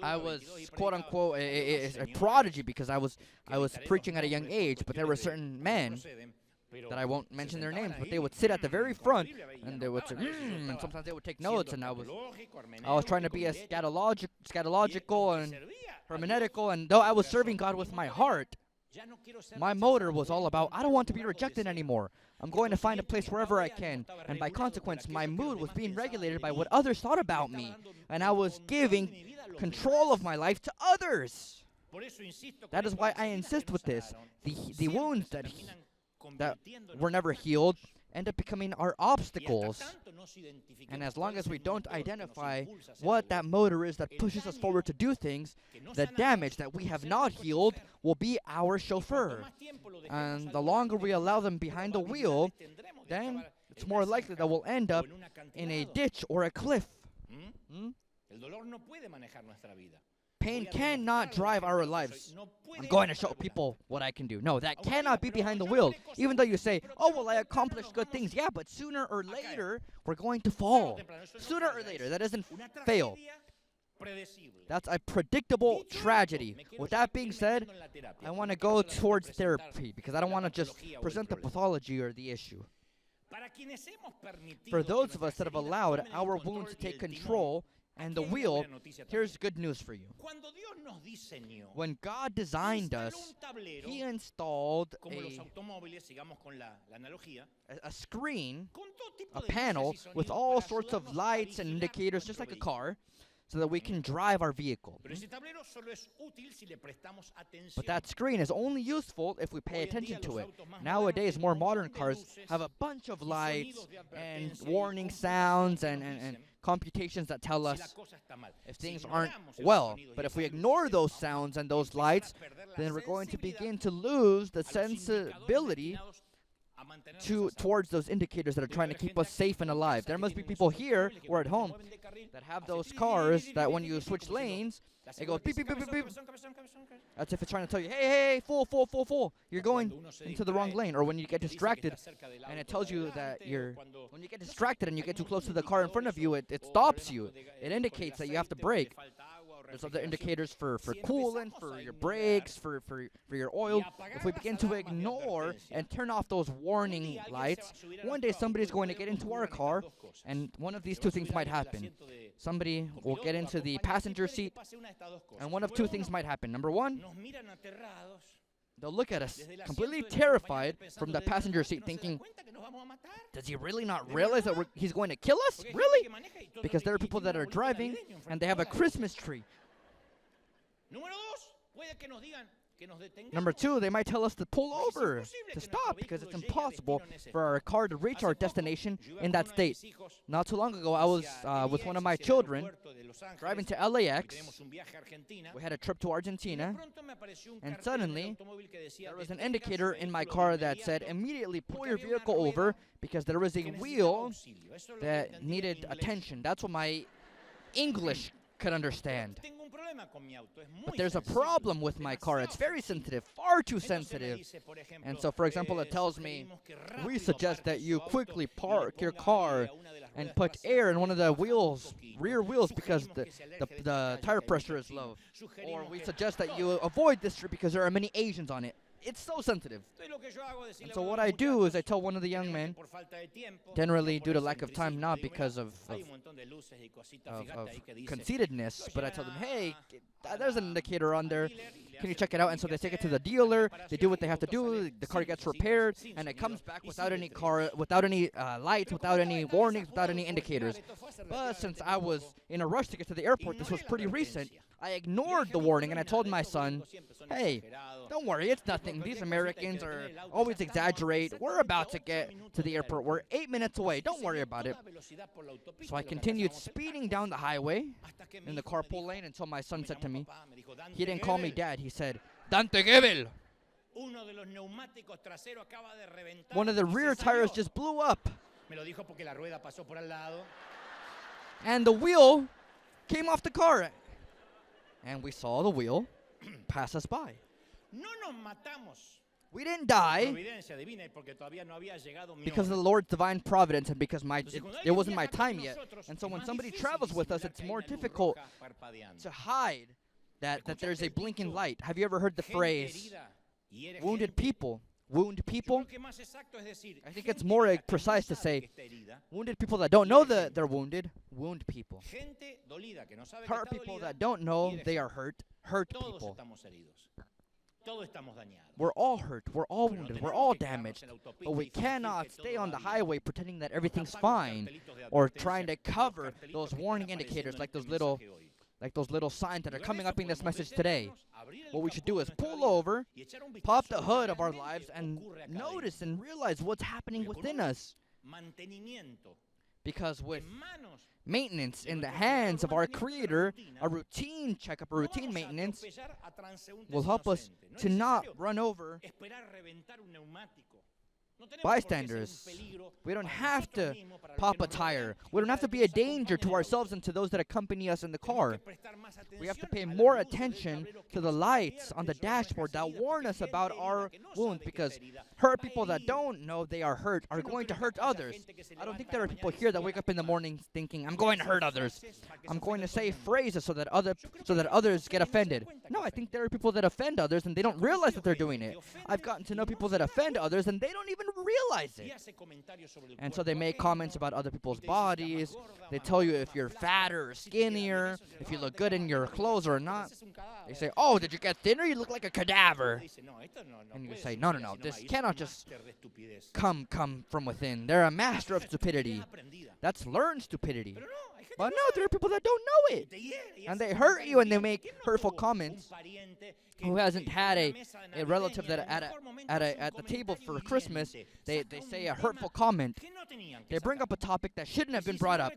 I was, quote-unquote, a prodigy because I was preaching at a young age, but there were certain men that I won't mention their names, but they would sit at the very front, and they would say, and sometimes they would take notes, and I was trying to be as scatological and hermeneutical, and though I was serving God with my heart, my motor was all about, I don't want to be rejected anymore. I'm going to find a place wherever I can. And by consequence, my mood was being regulated by what others thought about me. And I was giving control of my life to others. That is why I insist with this. The wounds that were never healed end up becoming our obstacles. And as long as we don't identify what that motor is that pushes us forward to do things, the damage that we have not healed will be our chauffeur. And the longer we allow them behind the wheel, then it's more likely that we'll end up in a ditch or a cliff. Pain cannot drive our lives. I'm going to show people what I can do. No, that cannot be behind the wheel. Even though you say, oh, well, I accomplished good things. Yeah, but sooner or later, we're going to fall. Sooner or later, that doesn't fail. That's a predictable tragedy. With that being said, I want to go towards therapy because I don't want to just present the pathology or the issue. For those of us that have allowed our wounds to take control and the wheel, here's good news for you. When God designed us, He installed a screen, a panel with all sorts of lights and indicators, just like a car, so that we can drive our vehicle. But that screen is only useful if we pay attention to it. Nowadays, more modern cars have a bunch of lights and warning sounds and computations that tell us if things aren't well. But if we ignore those sounds and those lights, then we're going to begin to lose the sensibility towards those indicators that are trying to keep us safe and alive. There must be people here or at home that have those cars that when you switch lanes, it goes beep, beep, beep, beep, beep. That's if it's trying to tell you, hey, hey, full. You're going into the wrong lane. Or when you get distracted and it tells you that when you get distracted and you get too close to the car in front of you, it stops you. It indicates that you have to brake. There's other indicators for coolant, for your brakes, for your oil. If we begin to ignore and turn off those warning lights, one day somebody's going to get into our car, and one of these two things might happen. Somebody will get into the passenger seat, and one of two things might happen. Number one, they'll look at us completely terrified from the passenger seat thinking, does he really not realize that he's going to kill us? Really? Because there are people that are driving and they have a Christmas tree. Number two, they might tell us to pull over, to stop, because it's impossible for our car to reach our destination in that state. Not too long ago, I was with one of my children driving to LAX. We had a trip to Argentina, and suddenly there was an indicator in my car that said, immediately pull your vehicle over because there was a wheel that needed attention. That's what my English could understand. But there's a problem with my car. It's very sensitive, far too sensitive. And so, for example, it tells me, we suggest that you quickly park your car and put air in one of the wheels, rear wheels, because the tire pressure is low. Or we suggest that you avoid this street because there are many Asians on it. It's so sensitive. And so what I do is I tell one of the young men, generally due to lack of time, not because of conceitedness, but I tell them, hey, there's an indicator on there. Can you check it out? And so they take it to the dealer. They do what they have to do. The car gets repaired, and it comes back without any lights, without any warnings, without any indicators. But since I was in a rush to get to the airport, this was pretty recent, I ignored the warning, and I told my son, hey, don't worry, it's nothing. These Americans always exaggerate. We're about to get to the airport. We're 8 minutes away. Don't worry about it. So I continued speeding down the highway in the carpool lane until my son said to me, he didn't call me dad, he said, Dante Gebel. One of the rear tires just blew up. And the wheel came off the car. And we saw the wheel pass us by. We didn't die because of the Lord's divine providence and because it wasn't my time yet. And so when somebody travels with us, it's more difficult to hide that there's a blinking light. Have you ever heard the phrase, wounded people? Wound people? I think it's more precise to say, wounded people that don't know that they're wounded, wound people. Hurt people that don't know they are hurt, hurt people. We're all hurt, we're all wounded, we're all damaged, but we cannot stay on the highway pretending that everything's fine or trying to cover those warning indicators like those little signs that are coming up in this message today. What we should do is pull over, pop the hood of our lives, and notice and realize what's happening within us. Because with maintenance in the hands of our Creator, a routine checkup, a routine maintenance will help us to not run over bystanders. We don't have to pop a tire. We don't have to be a danger to ourselves and to those that accompany us in the car. We have to pay more attention to the lights on the dashboard that warn us about our wounds, because hurt people that don't know they are hurt are going to hurt others. I don't think there are people here that wake up in the morning thinking, I'm going to hurt others. I'm going to say phrases so that others get offended. No, I think there are people that offend others and they don't realize that they're doing it. I've gotten to know people that offend others and they don't even realize it. And so they make comments about other people's bodies. They tell you if you're fatter or skinnier, if you look good in your clothes or not. They say, oh, did you get thinner? You look like a cadaver. And you say, no, this cannot just come from within. They're a master of stupidity. That's learned stupidity. But no, there are people that don't know it. And they hurt you and they make hurtful comments. Who hasn't had a relative that at the table for Christmas, they say a hurtful comment. They bring up a topic that shouldn't have been brought up.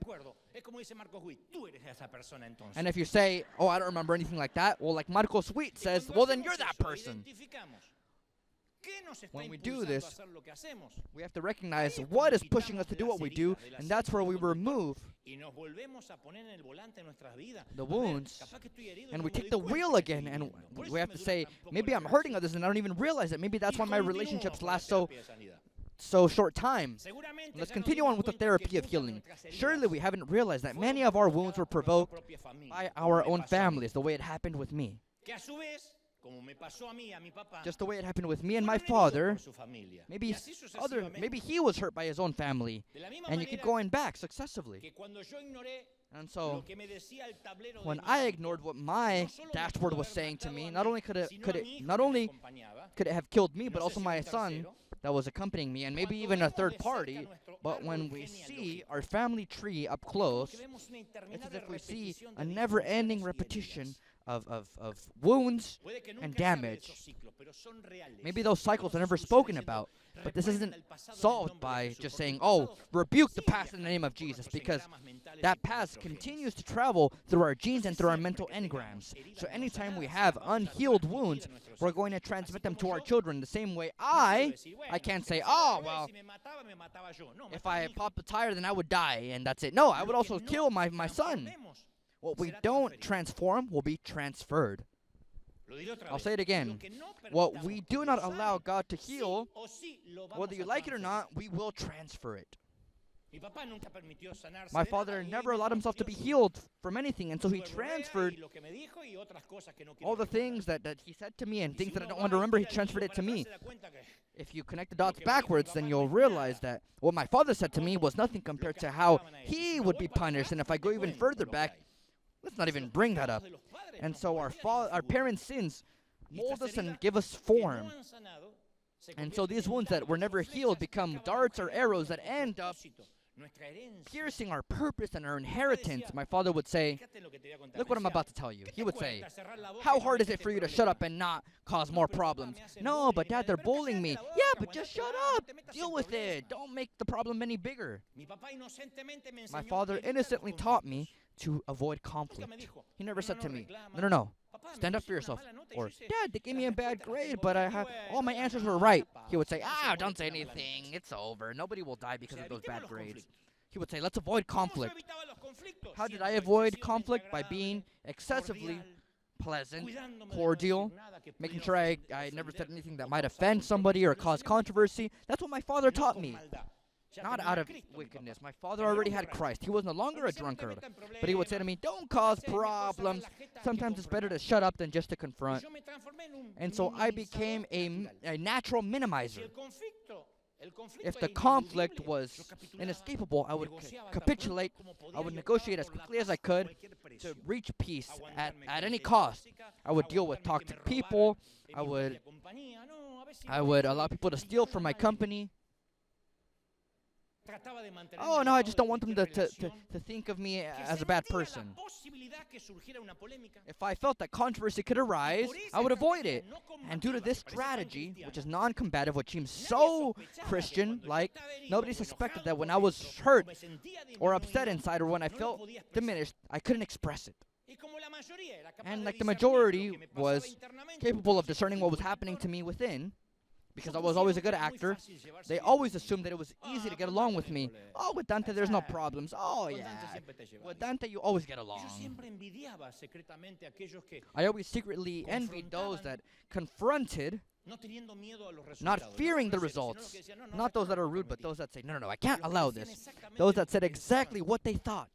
And if you say, oh, I don't remember anything like that, well, like Marco Sweet says, well, then you're that person. When we do this, we have to recognize what is pushing us to do what we do, and that's where we remove the wounds, and we take the wheel again, and we have to say, maybe I'm hurting others and I don't even realize it. Maybe that's why my relationships last so short time. Let's continue on with the therapy of healing. Surely we haven't realized that many of our wounds were provoked by our own families, the way it happened with me. Just the way it happened with me and my father. Maybe he was hurt by his own family. And you keep going back successively. And so, when I ignored what my dashboard was saying to me, not only could it have killed me, but also my son that was accompanying me, and maybe even a third party. But when we see our family tree up close, it's as if we see a never-ending repetition of wounds and damage. Maybe those cycles are never spoken about, but this isn't solved by just saying, oh, rebuke the past in the name of Jesus, because that past continues to travel through our genes and through our mental engrams. So anytime we have unhealed wounds, we're going to transmit them to our children the same way. I can't say, oh, well, if I pop a tire, then I would die, and that's it. No, I would also kill my son. What we don't transform will be transferred. I'll say it again. What we do not allow God to heal, whether you like it or not, we will transfer it. My father never allowed himself to be healed from anything, and so he transferred all the things that he said to me and things that I don't want to remember, he transferred it to me. If you connect the dots backwards, then you'll realize that what my father said to me was nothing compared to how he would be punished. And if I go even further back, let's not even bring that up. And so our parents' sins mold us and give us form. And so these wounds that were never healed become darts or arrows that end up piercing our purpose and our inheritance. My father would say, look what I'm about to tell you. He would say, how hard is it for you to shut up and not cause more problems? No, but Dad, they're bullying me. Yeah, but just shut up. Deal with it. Don't make the problem any bigger. My father innocently taught me to avoid conflict. He never said to me, no, stand up for yourself. Or, Dad, they gave me a bad grade, but all my answers were right. He would say, don't say anything. It's over. Nobody will die because of those bad grades. He would say, let's avoid conflict. How did I avoid conflict? By being excessively pleasant, cordial, making sure I never said anything that might offend somebody or cause controversy. That's what my father taught me. Not out of wickedness. My father already had Christ. He was no longer a drunkard. But he would say to me, don't cause problems. Sometimes it's better to shut up than just to confront. And so I became a natural minimizer. If the conflict was inescapable, I would capitulate. I would negotiate as quickly as I could to reach peace at any cost. I would deal with toxic people. I would allow people to steal from my company. Oh, no, I just don't want them to think of me as a bad person. If I felt that controversy could arise, I would avoid it. And due to this strategy, which is non-combative, which seems so Christian-like, nobody suspected that when I was hurt or upset inside or when I felt diminished, I couldn't express it. And like the majority was capable of discerning what was happening to me within, because I was always a good actor, they always assumed that it was easy to get along with me. Oh, with Dante, there's no problems. Oh, yeah. With Dante, you always get along. I always secretly envied those that confronted, not fearing the results. Not those that are rude, but those that say, no, I can't allow this. Those that said exactly what they thought.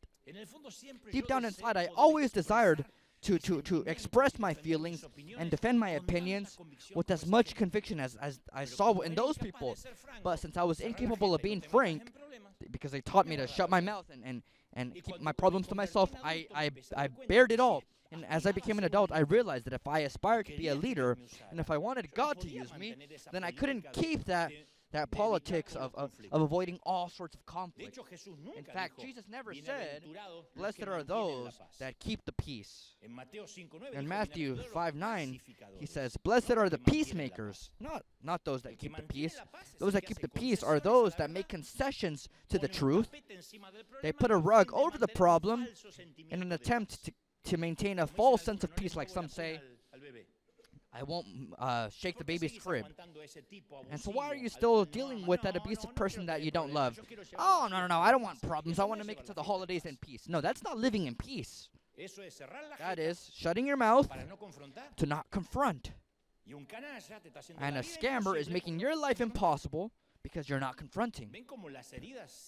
Deep down inside, I always desired to express my feelings and defend my opinions with as much conviction as I saw in those people. But since I was incapable of being frank, because they taught me to shut my mouth and keep my problems to myself, I bared it all. And as I became an adult, I realized that if I aspired to be a leader, and if I wanted God to use me, then I couldn't keep that politics of avoiding all sorts of conflict. In fact, Jesus never said, blessed are those that keep the peace. In Matthew 5:9, he says, blessed are the peacemakers, not those that keep the peace. Those that keep the peace are those that make concessions to the truth. They put a rug over the problem in an attempt to maintain a false sense of peace, like some say, I won't shake the baby's crib. And so why are you still dealing with that abusive person that you don't love? Oh, no, I don't want problems. I want to make it to the holidays in peace. No, that's not living in peace. That is shutting your mouth to not confront. And a scammer is making your life impossible because you're not confronting.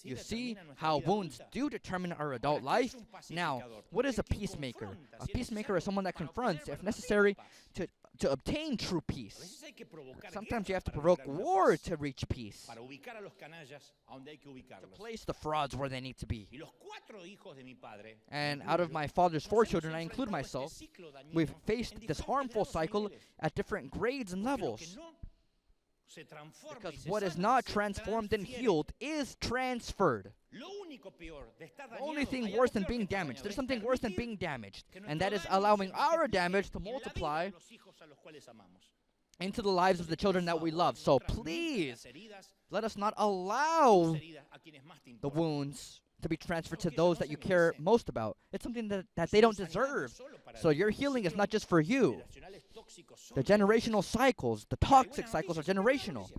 You see how wounds do determine our adult life? Now, what is a peacemaker? A peacemaker is someone that confronts, if necessary, to obtain true peace. Sometimes you have to provoke war to reach peace. To place the frauds where they need to be. And out of my father's 4 children, I include myself, we've faced this harmful cycle at different grades and levels. Because what is not transformed and healed is transferred. The only thing worse than being damaged, there's something worse than being damaged, and that is allowing our damage to multiply into the lives of the children that we love. So please, let us not allow the wounds to be transferred to those that you care most about. It's something that they don't deserve. So your healing is not just for you. The generational cycles, the toxic cycles are generational.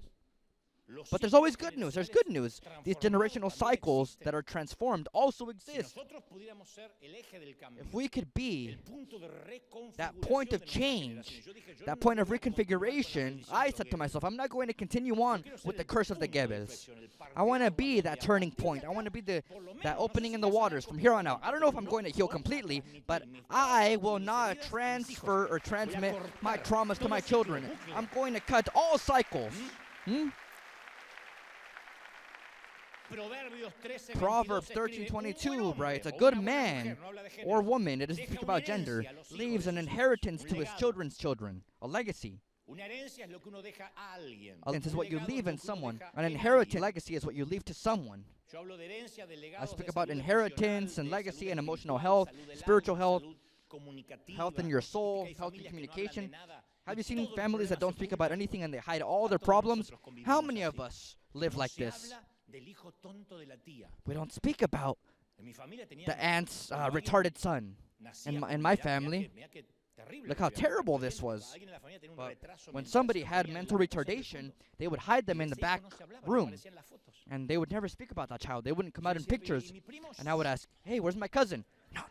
But there's always good news. There's good news. These generational cycles that are transformed also exist. If we could be that point of change, that point of reconfiguration, I said to myself, I'm not going to continue on with the curse of the Gebels. I want to be that turning point. I want to be that opening in the waters from here on out. I don't know if I'm going to heal completely, but I will not transfer or transmit my traumas to my children. I'm going to cut all cycles. Proverbs 13:22 writes, a good man or woman, it doesn't speak about gender, leaves an inheritance to his children's children, a legacy. This is what you leave in someone. An inheritance legacy is what you leave to someone. I speak about inheritance and legacy and emotional health, spiritual health, health in your soul, health in communication. Have you seen families that don't speak about anything and they hide all their problems? How many of us live like this? We don't speak about the aunt's retarded son. In my family, look how terrible this was. But when somebody had mental retardation, they would hide them in the back room. And they would never speak about that child. They wouldn't come out in pictures. And I would ask, hey, where's my cousin? No.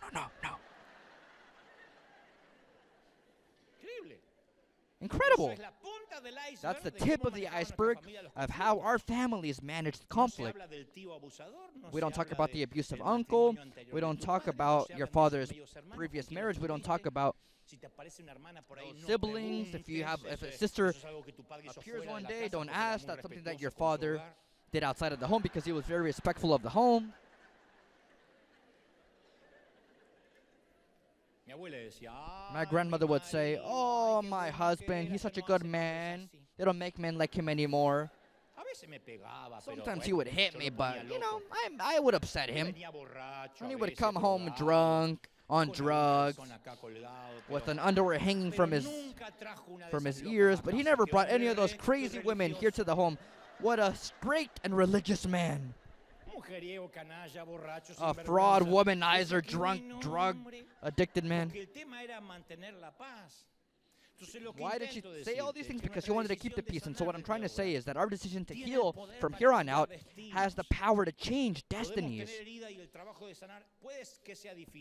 Incredible. That's the tip of the iceberg of how our families managed conflict. We don't talk about the abusive uncle. We don't talk about your father's previous marriage. We don't talk about siblings. If a sister appears one day, don't ask. That's something that your father did outside of the home because he was very respectful of the home. My grandmother would say, oh, my husband, he's such a good man. They don't make men like him anymore. Sometimes he would hit me, but, I would upset him. And he would come home drunk, on drugs, with an underwear hanging from his ears. But he never brought any of those crazy women here to the home. What a straight and religious man. A fraud, womanizer, drunk, drug-addicted man. Why did she say all these things? Because she wanted to keep the peace. And so what I'm trying to say is that our decision to heal from here on out has the power to change destinies.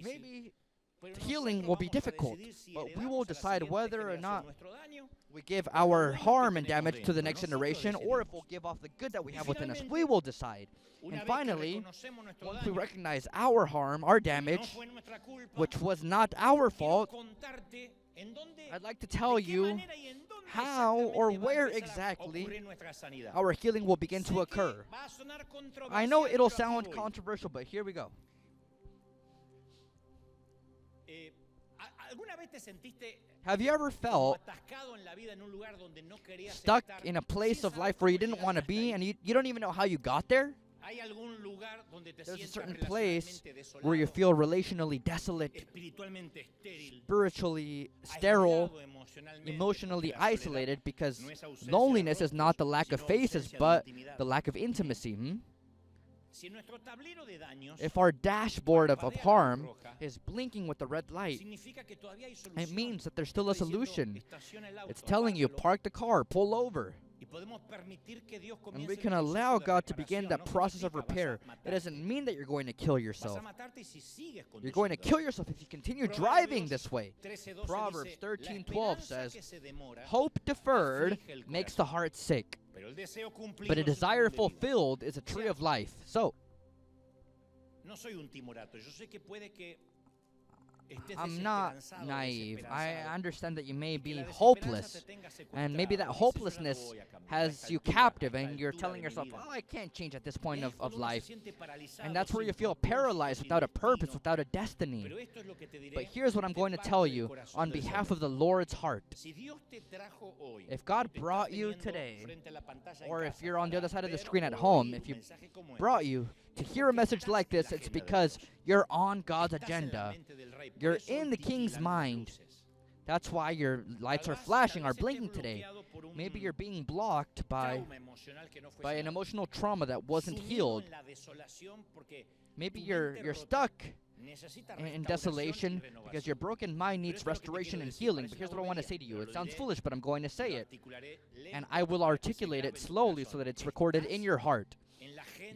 Maybe healing will be difficult, but we will decide whether or not we give our harm and damage to the next generation, or if we'll give off the good that we have within us. We will decide. And finally, once we recognize our harm, our damage, which was not our fault, I'd like to tell you how or where exactly our healing will begin to occur. I know it'll sound controversial, but here we go. Have you ever felt stuck in a place of life where you didn't want to be and you don't even know how you got there? There's a certain place where you feel relationally desolate, spiritually sterile, emotionally isolated, because loneliness is not the lack of faces, but the lack of intimacy. If our dashboard of harm is blinking with the red light, it means that there's still a solution. It's telling you, park the car, pull over. And we can allow God to begin that process of repair. It doesn't mean that you're going to kill yourself. You're going to kill yourself if you continue driving this way. Proverbs 13:12 says, hope deferred makes the heart sick, but a desire fulfilled is a tree of life. So, I'm not naive. I understand that you may be hopeless, and maybe that hopelessness has you captive, and you're telling yourself, oh, I can't change at this point of life. And that's where you feel paralyzed, without a purpose, without a destiny. But here's what I'm going to tell you on behalf of the Lord's heart. If God brought you today, or if you're on the other side of the screen at home, if He brought you to hear a message like this, it's because you're on God's agenda. You're in the King's mind. That's why your lights are flashing, are blinking today. Maybe you're being blocked by an emotional trauma that wasn't healed. Maybe you're stuck in desolation because your broken mind needs restoration and healing. But here's what I want to say to you. It sounds foolish, but I'm going to say it. And I will articulate it slowly so that it's recorded in your heart.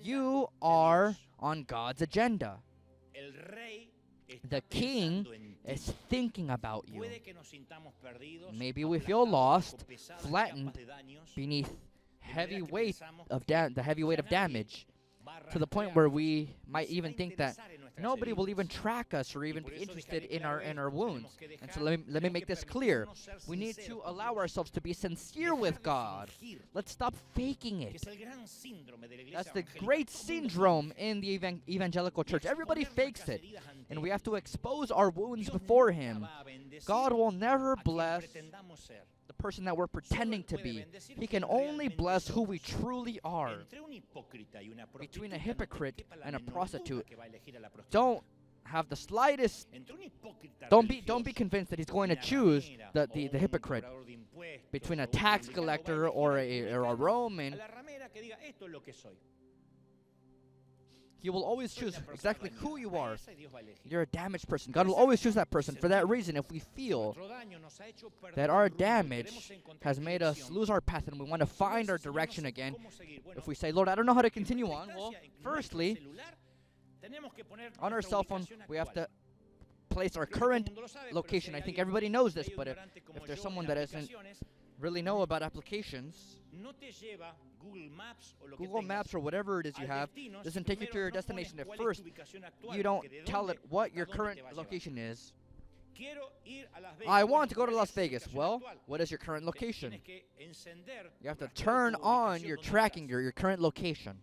You are on God's agenda. The King is thinking about you. Maybe we feel lost, flattened beneath the heavy weight of damage, to the point where we might even think that nobody will even track us or even be interested in our wounds. And so let me make this clear. We need to allow ourselves to be sincere with God. Let's stop faking it. That's the great syndrome in the evangelical church. Everybody fakes it. And we have to expose our wounds before Him. God will never bless the person that we're pretending to be. He can only bless who we truly are. Between a hypocrite and a prostitute, don't have the slightest. Don't be convinced that He's going to choose the hypocrite. Between a tax collector or a Roman, He will always choose exactly who you are. You're a damaged person. God will always choose that person. For that reason, if we feel that our damage has made us lose our path and we want to find our direction again, if we say, Lord, I don't know how to continue on, well, firstly, on our cell phone, we have to place our current location. I think everybody knows this, but if there's someone that doesn't really know about applications, Google Maps or whatever it is you have doesn't take you to your destination. At first, you don't tell it what your current location is. I want to go to Las Vegas. Well, what is your current location? You have to turn on your tracking, your current location.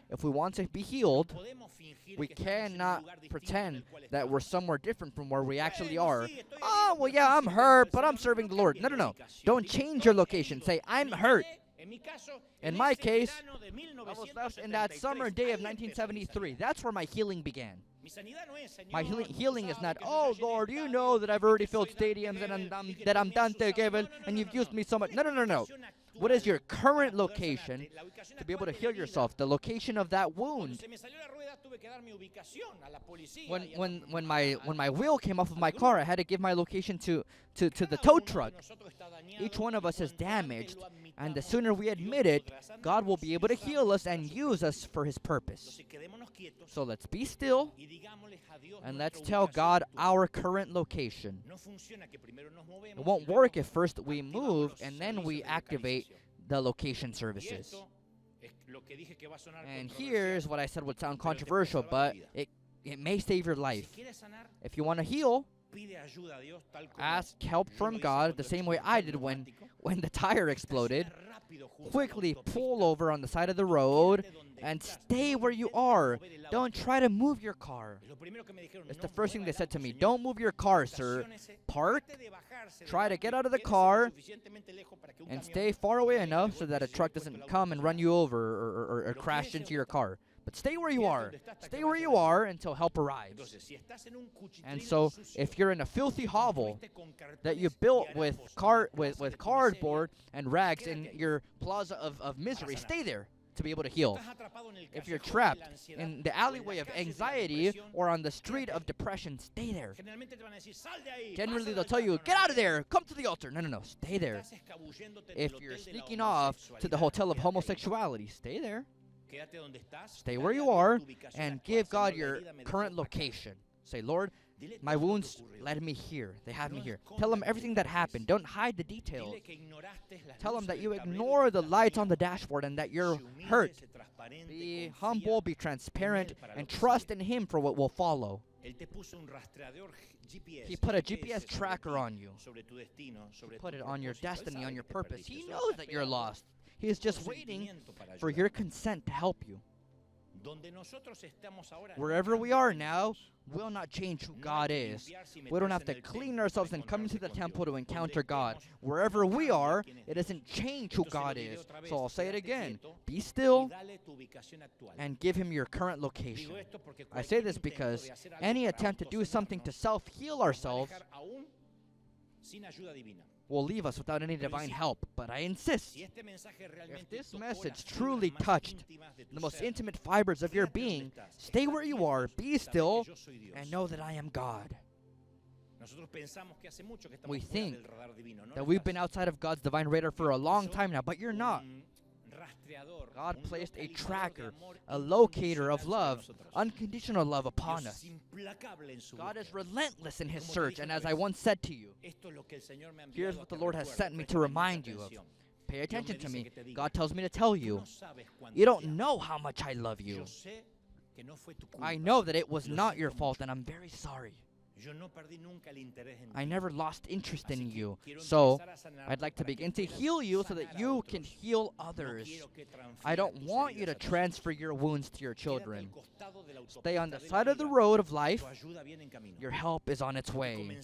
If we want to be healed, we cannot pretend that we're somewhere different from where we actually are. Oh, well, yeah, I'm hurt, but I'm serving the Lord. No. Don't change your location. Say, I'm hurt. In my case, I was left in that summer day of 1973. That's where my healing began. My healing is not, oh, Lord, you know that I've already filled stadiums and that I'm Dante Gebel and you've used me so much. No. What is your current location to be able to heal yourself? The location of that wound. When my wheel came off of my car, I had to give my location to the tow truck. Each one of us is damaged, and the sooner we admit it, God will be able to heal us and use us for His purpose. So let's be still, and let's tell God our current location. It won't work if first we move and then we activate the location services. And here's what I said would sound controversial, but it may save your life. If you want to heal, ask help from God the same way I did when the tire exploded. Quickly pull over on the side of the road and stay where you are. Don't try to move your car. It's the first thing they said to me. Don't move your car, sir. Park. Try to get out of the car and stay far away enough so that a truck doesn't come and run you over or crash into your car. But stay where you are. Stay where you are until help arrives. And so, if you're in a filthy hovel that you built with cardboard and rags in your plaza of misery, stay there to be able to heal. If you're trapped in the alleyway of anxiety or on the street of depression, stay there. Generally, they'll tell you, get out of there, come to the altar. No, stay there. If you're sneaking off to the hotel of homosexuality, stay there. Stay where you are and give God your current location. Say, Lord, my wounds led me here. They have me here. Tell Him everything that happened. Don't hide the details. Tell Him that you ignore the lights on the dashboard and that you're hurt. Be humble, be transparent, and trust in Him for what will follow. He put a GPS tracker on you. He put it on your destiny, on your purpose. He knows that you're lost. He is just waiting for your consent to help you. Wherever we are now will not change who God is. We don't have to clean ourselves and come into the temple to encounter God. Wherever we are, it doesn't change who God is. So I'll say it again. Be still and give him your current location. I say this because any attempt to do something to self-heal ourselves will leave us without any divine help. But I insist, if this message truly touched the most intimate fibers of your being, stay where you are, be still, and know that I am God. We think that we've been outside of God's divine radar for a long time now, but you're not. God placed a tracker, a locator of love, unconditional love upon us. God is relentless in his search, and as I once said to you, here's what the Lord has sent me to remind you of. Pay attention to me. God tells me to tell you, you don't know how much I love you. I know that it was not your fault, and I'm very sorry. I never lost interest in you. So, I'd like to begin to heal you so that you can heal others. I don't want you to transfer your wounds to your children. Stay on the side of the road of life. Your help is on its way.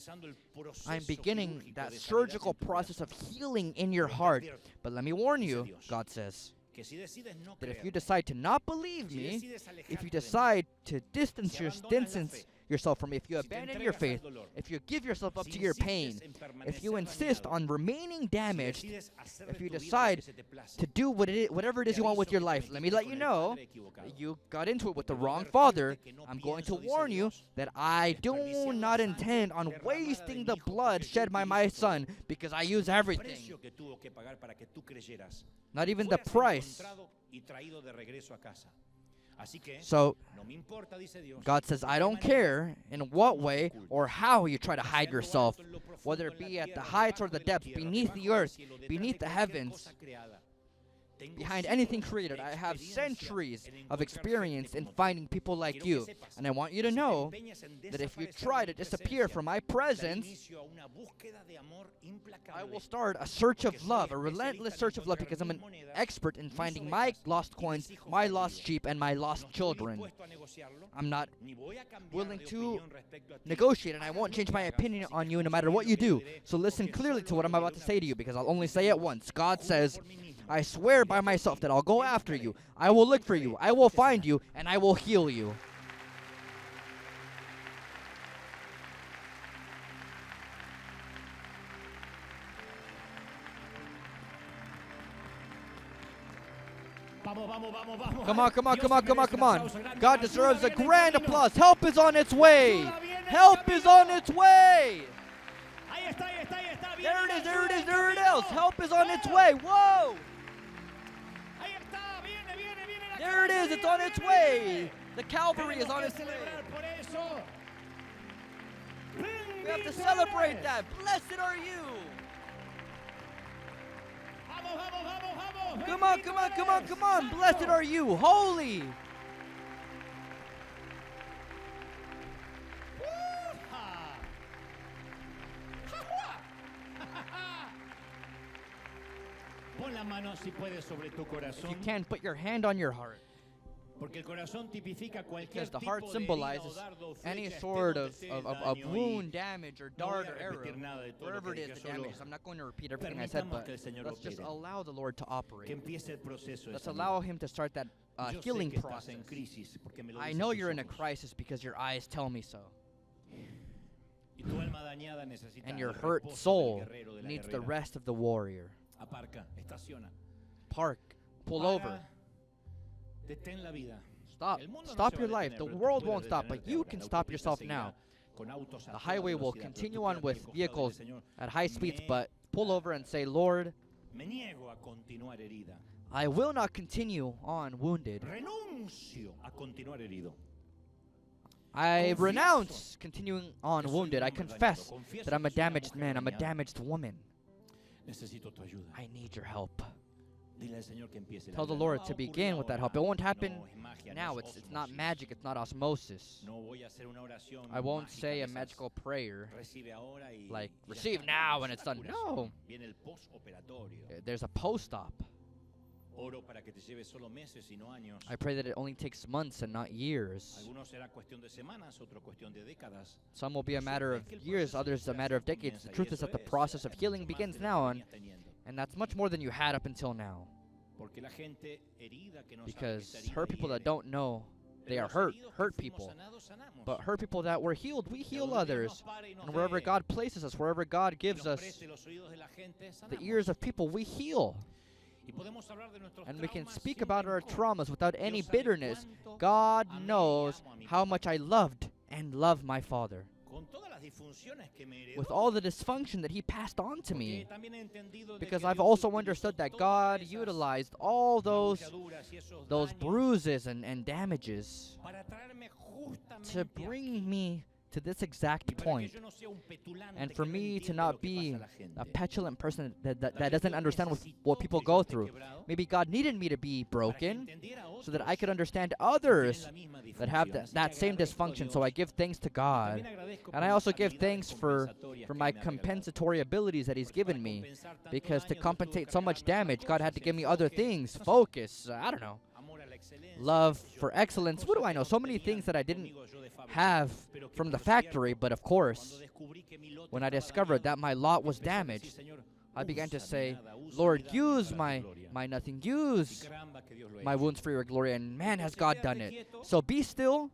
I'm beginning that surgical process of healing in your heart. But let me warn you, God says, that if you decide to not believe me, if you decide to distance yourself from me, if you abandon your faith, if you give yourself up to your pain, if you insist on remaining damaged, if you decide to do whatever it is you want with your life, let me let you know that you got into it with the wrong father. I'm going to warn you that I do not intend on wasting the blood shed by my son, because I use everything. Not even the price. So, God says, I don't care in what way or how you try to hide yourself, whether it be at the heights or the depths, beneath the earth, beneath the heavens, behind anything created. I have centuries of experience in finding people like you, and I want you to know that if you try to disappear from my presence, I will start a search of love, a relentless search of love, because I'm an expert in finding my lost coins, my lost sheep, and my lost children. I'm not willing to negotiate, and I won't change my opinion on you no matter what you do. So listen clearly to what I'm about to say to you, because I'll only say it once. God says, I swear by myself that I'll go after you. I will look for you. I will find you, and I will heal you. Come on, come on, come on, come on, come on. God deserves a grand applause. Help is on its way. Help is on its way. There it is, there it is, there it is. Help is on its way. Whoa. There it is, it's on its way. The Calvary is on its way. We have to celebrate that. Blessed are you. Come on, come on, come on, come on. Blessed are you. Holy. If you can, put your hand on your heart. Because the heart symbolizes any sort of wound, damage, or dart or arrow, wherever it is the damage. I'm not going to repeat everything I said, but let's just allow the Lord to operate. Let's allow him to start that healing process. I know you're in a crisis because your eyes tell me so. And your hurt soul needs the rest of the warrior. Park. Pull over. Stop. Stop your life. The world won't stop, but you can stop yourself now. The highway will continue on with vehicles at high speeds, but pull over and say, Lord, I will not continue on wounded. I renounce continuing on wounded. I confess that I'm a damaged man. I'm a damaged woman. I need your help. Tell the Lord to begin with that help. It won't happen now. It's not magic. It's not osmosis. I won't say a magical prayer like receive now and it's done. No. There's a post-op. I pray that it only takes months and not years. Some will be a matter of years, others a matter of decades. The truth is that the process of healing begins now, and that's much more than you had up until now. Because hurt people that don't know they are hurt people. But hurt people that were healed, we heal others. And wherever God places us, wherever God gives us the ears of people, we heal. And we can speak about our traumas without any bitterness. God knows how much I loved and love my father. With all the dysfunction that he passed on to me. Because I've also understood that God utilized all those bruises and damages to bring me to this exact point, and for me to not be a petulant person that doesn't understand what people go through. Maybe God needed me to be broken so that I could understand others that have that same dysfunction. So I give thanks to God, and I also give thanks for my compensatory abilities that he's given me, because to compensate so much damage, God had to give me other things. Focus, I don't know, love for excellence. What do I know? So many things that I didn't have from the factory. But of course, when I discovered that my lot was damaged, I began to say, Lord, use my nothing, use my wounds for your glory. And man, has God done it. So be still,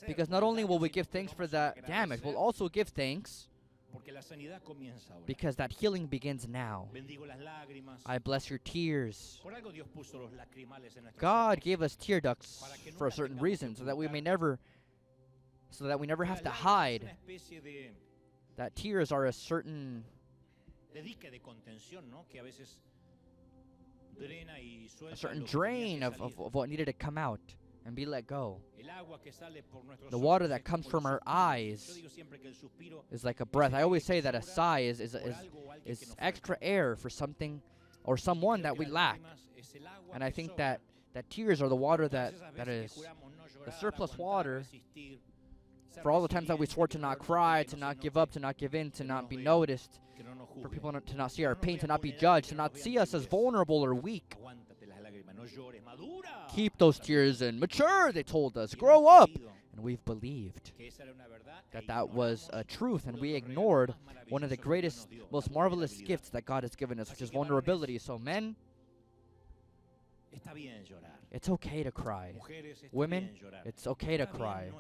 because not only will we give thanks for that damage, we'll also give thanks because that healing begins now. I bless your tears. God gave us tear ducts for a certain reason, so that we never have to hide that tears are a certain drain of what needed to come out and be let go. The water that comes from our eyes is like a breath. I always say that a sigh is extra air for something or someone that we lack. And I think that tears are the water that is the surplus water for all the times that we swore to not cry, to not give up, to not give in, to not be noticed, for people to not see our pain, to not be judged, to not see us as vulnerable or weak. Keep those tears in. Mature, they told us. Grow up. And we've believed that was a truth, and we ignored one of the greatest, most marvelous gifts that God has given us, which is vulnerability. So men, it's okay to cry. Women, it's okay to cry.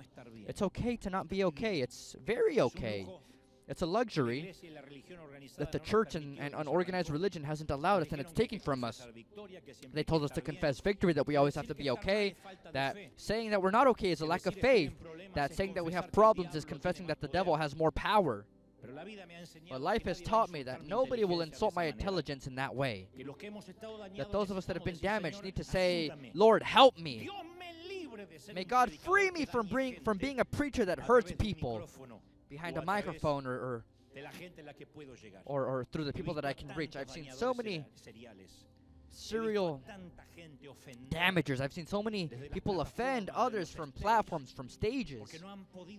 It's okay to not be okay. It's very okay. It's a luxury that the church and unorganized religion hasn't allowed us, and it's taken from us. They told us to confess victory, that we always have to be okay, that saying that we're not okay is a lack of faith, that saying that we have problems is confessing that the devil has more power. But life has taught me that nobody will insult my intelligence in that way. That those of us that have been damaged need to say, Lord, help me. May God free me from being a preacher that hurts people behind a microphone or through the people that I can reach. I've seen so many serial damagers. I've seen so many people offend others from platforms, from stages,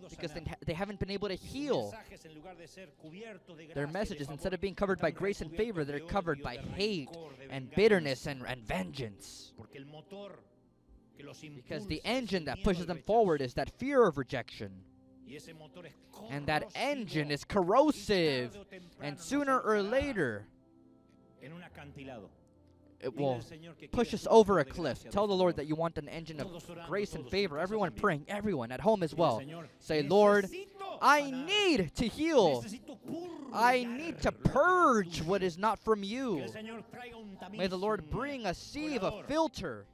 because they haven't been able to heal their messages. Instead of being covered by grace and favor, they're covered by hate and bitterness and vengeance. Because the engine that pushes them forward is that fear of rejection. And that engine is corrosive, and sooner or later it will push us over a cliff. Tell the Lord that you want an engine of grace and favor. Everyone praying, everyone at home as well. Say, Lord, I need to heal. I need to purge what is not from you. May the Lord bring a sieve, a filter,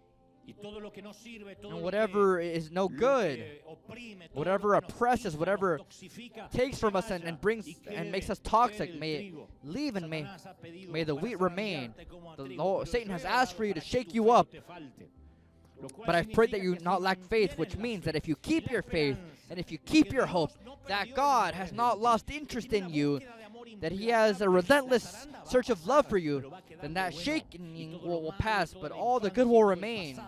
and whatever is no good, whatever oppresses, whatever takes from us and brings and makes us toxic, may it leave, and may the wheat remain. Satan has asked for you to shake you up, but I've prayed that you not lack faith, which means that if you keep your faith and if you keep your hope, that God has not lost interest in you, that He has a relentless search of love for you, then that shaking will pass, but all the good will remain.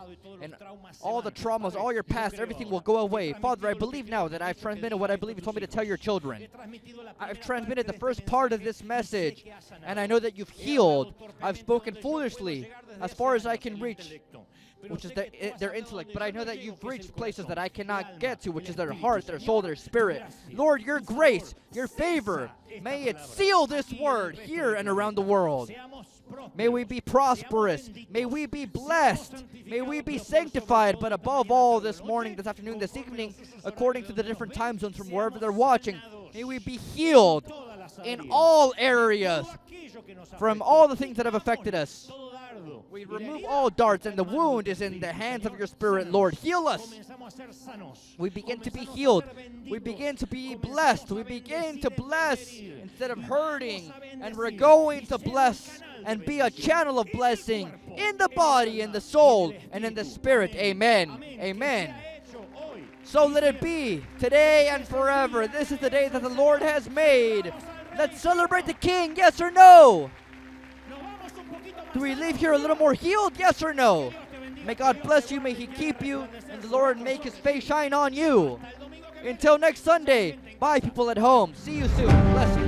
And all the traumas, all your past, everything will go away. Father, I believe now that I've transmitted what I believe You told me to tell Your children. I've transmitted the first part of this message, and I know that You've healed. I've spoken foolishly as far as I can reach, which is their intellect, but I know that You've reached places that I cannot get to, which is their heart, their soul, their spirit. Lord, Your grace, Your favor, may it seal this word here and around the world. May we be prosperous. May we be blessed. May we be sanctified. But above all, this morning, this afternoon, this evening, according to the different time zones from wherever they're watching, may we be healed in all areas from all the things that have affected us. We remove all darts, and the wound is in the hands of Your Spirit, Lord. Heal us. We begin to be healed. We begin to be blessed. We begin to bless instead of hurting. And we're going to bless and be a channel of blessing in the body, in the soul, and in the spirit. Amen. Amen. So let it be today and forever. This is the day that the Lord has made. Let's celebrate the King, yes or no? Do we leave here a little more healed, yes or no? May God bless you, may He keep you, and the Lord make His face shine on you. Until next Sunday, bye people at home. See you soon. Bless you.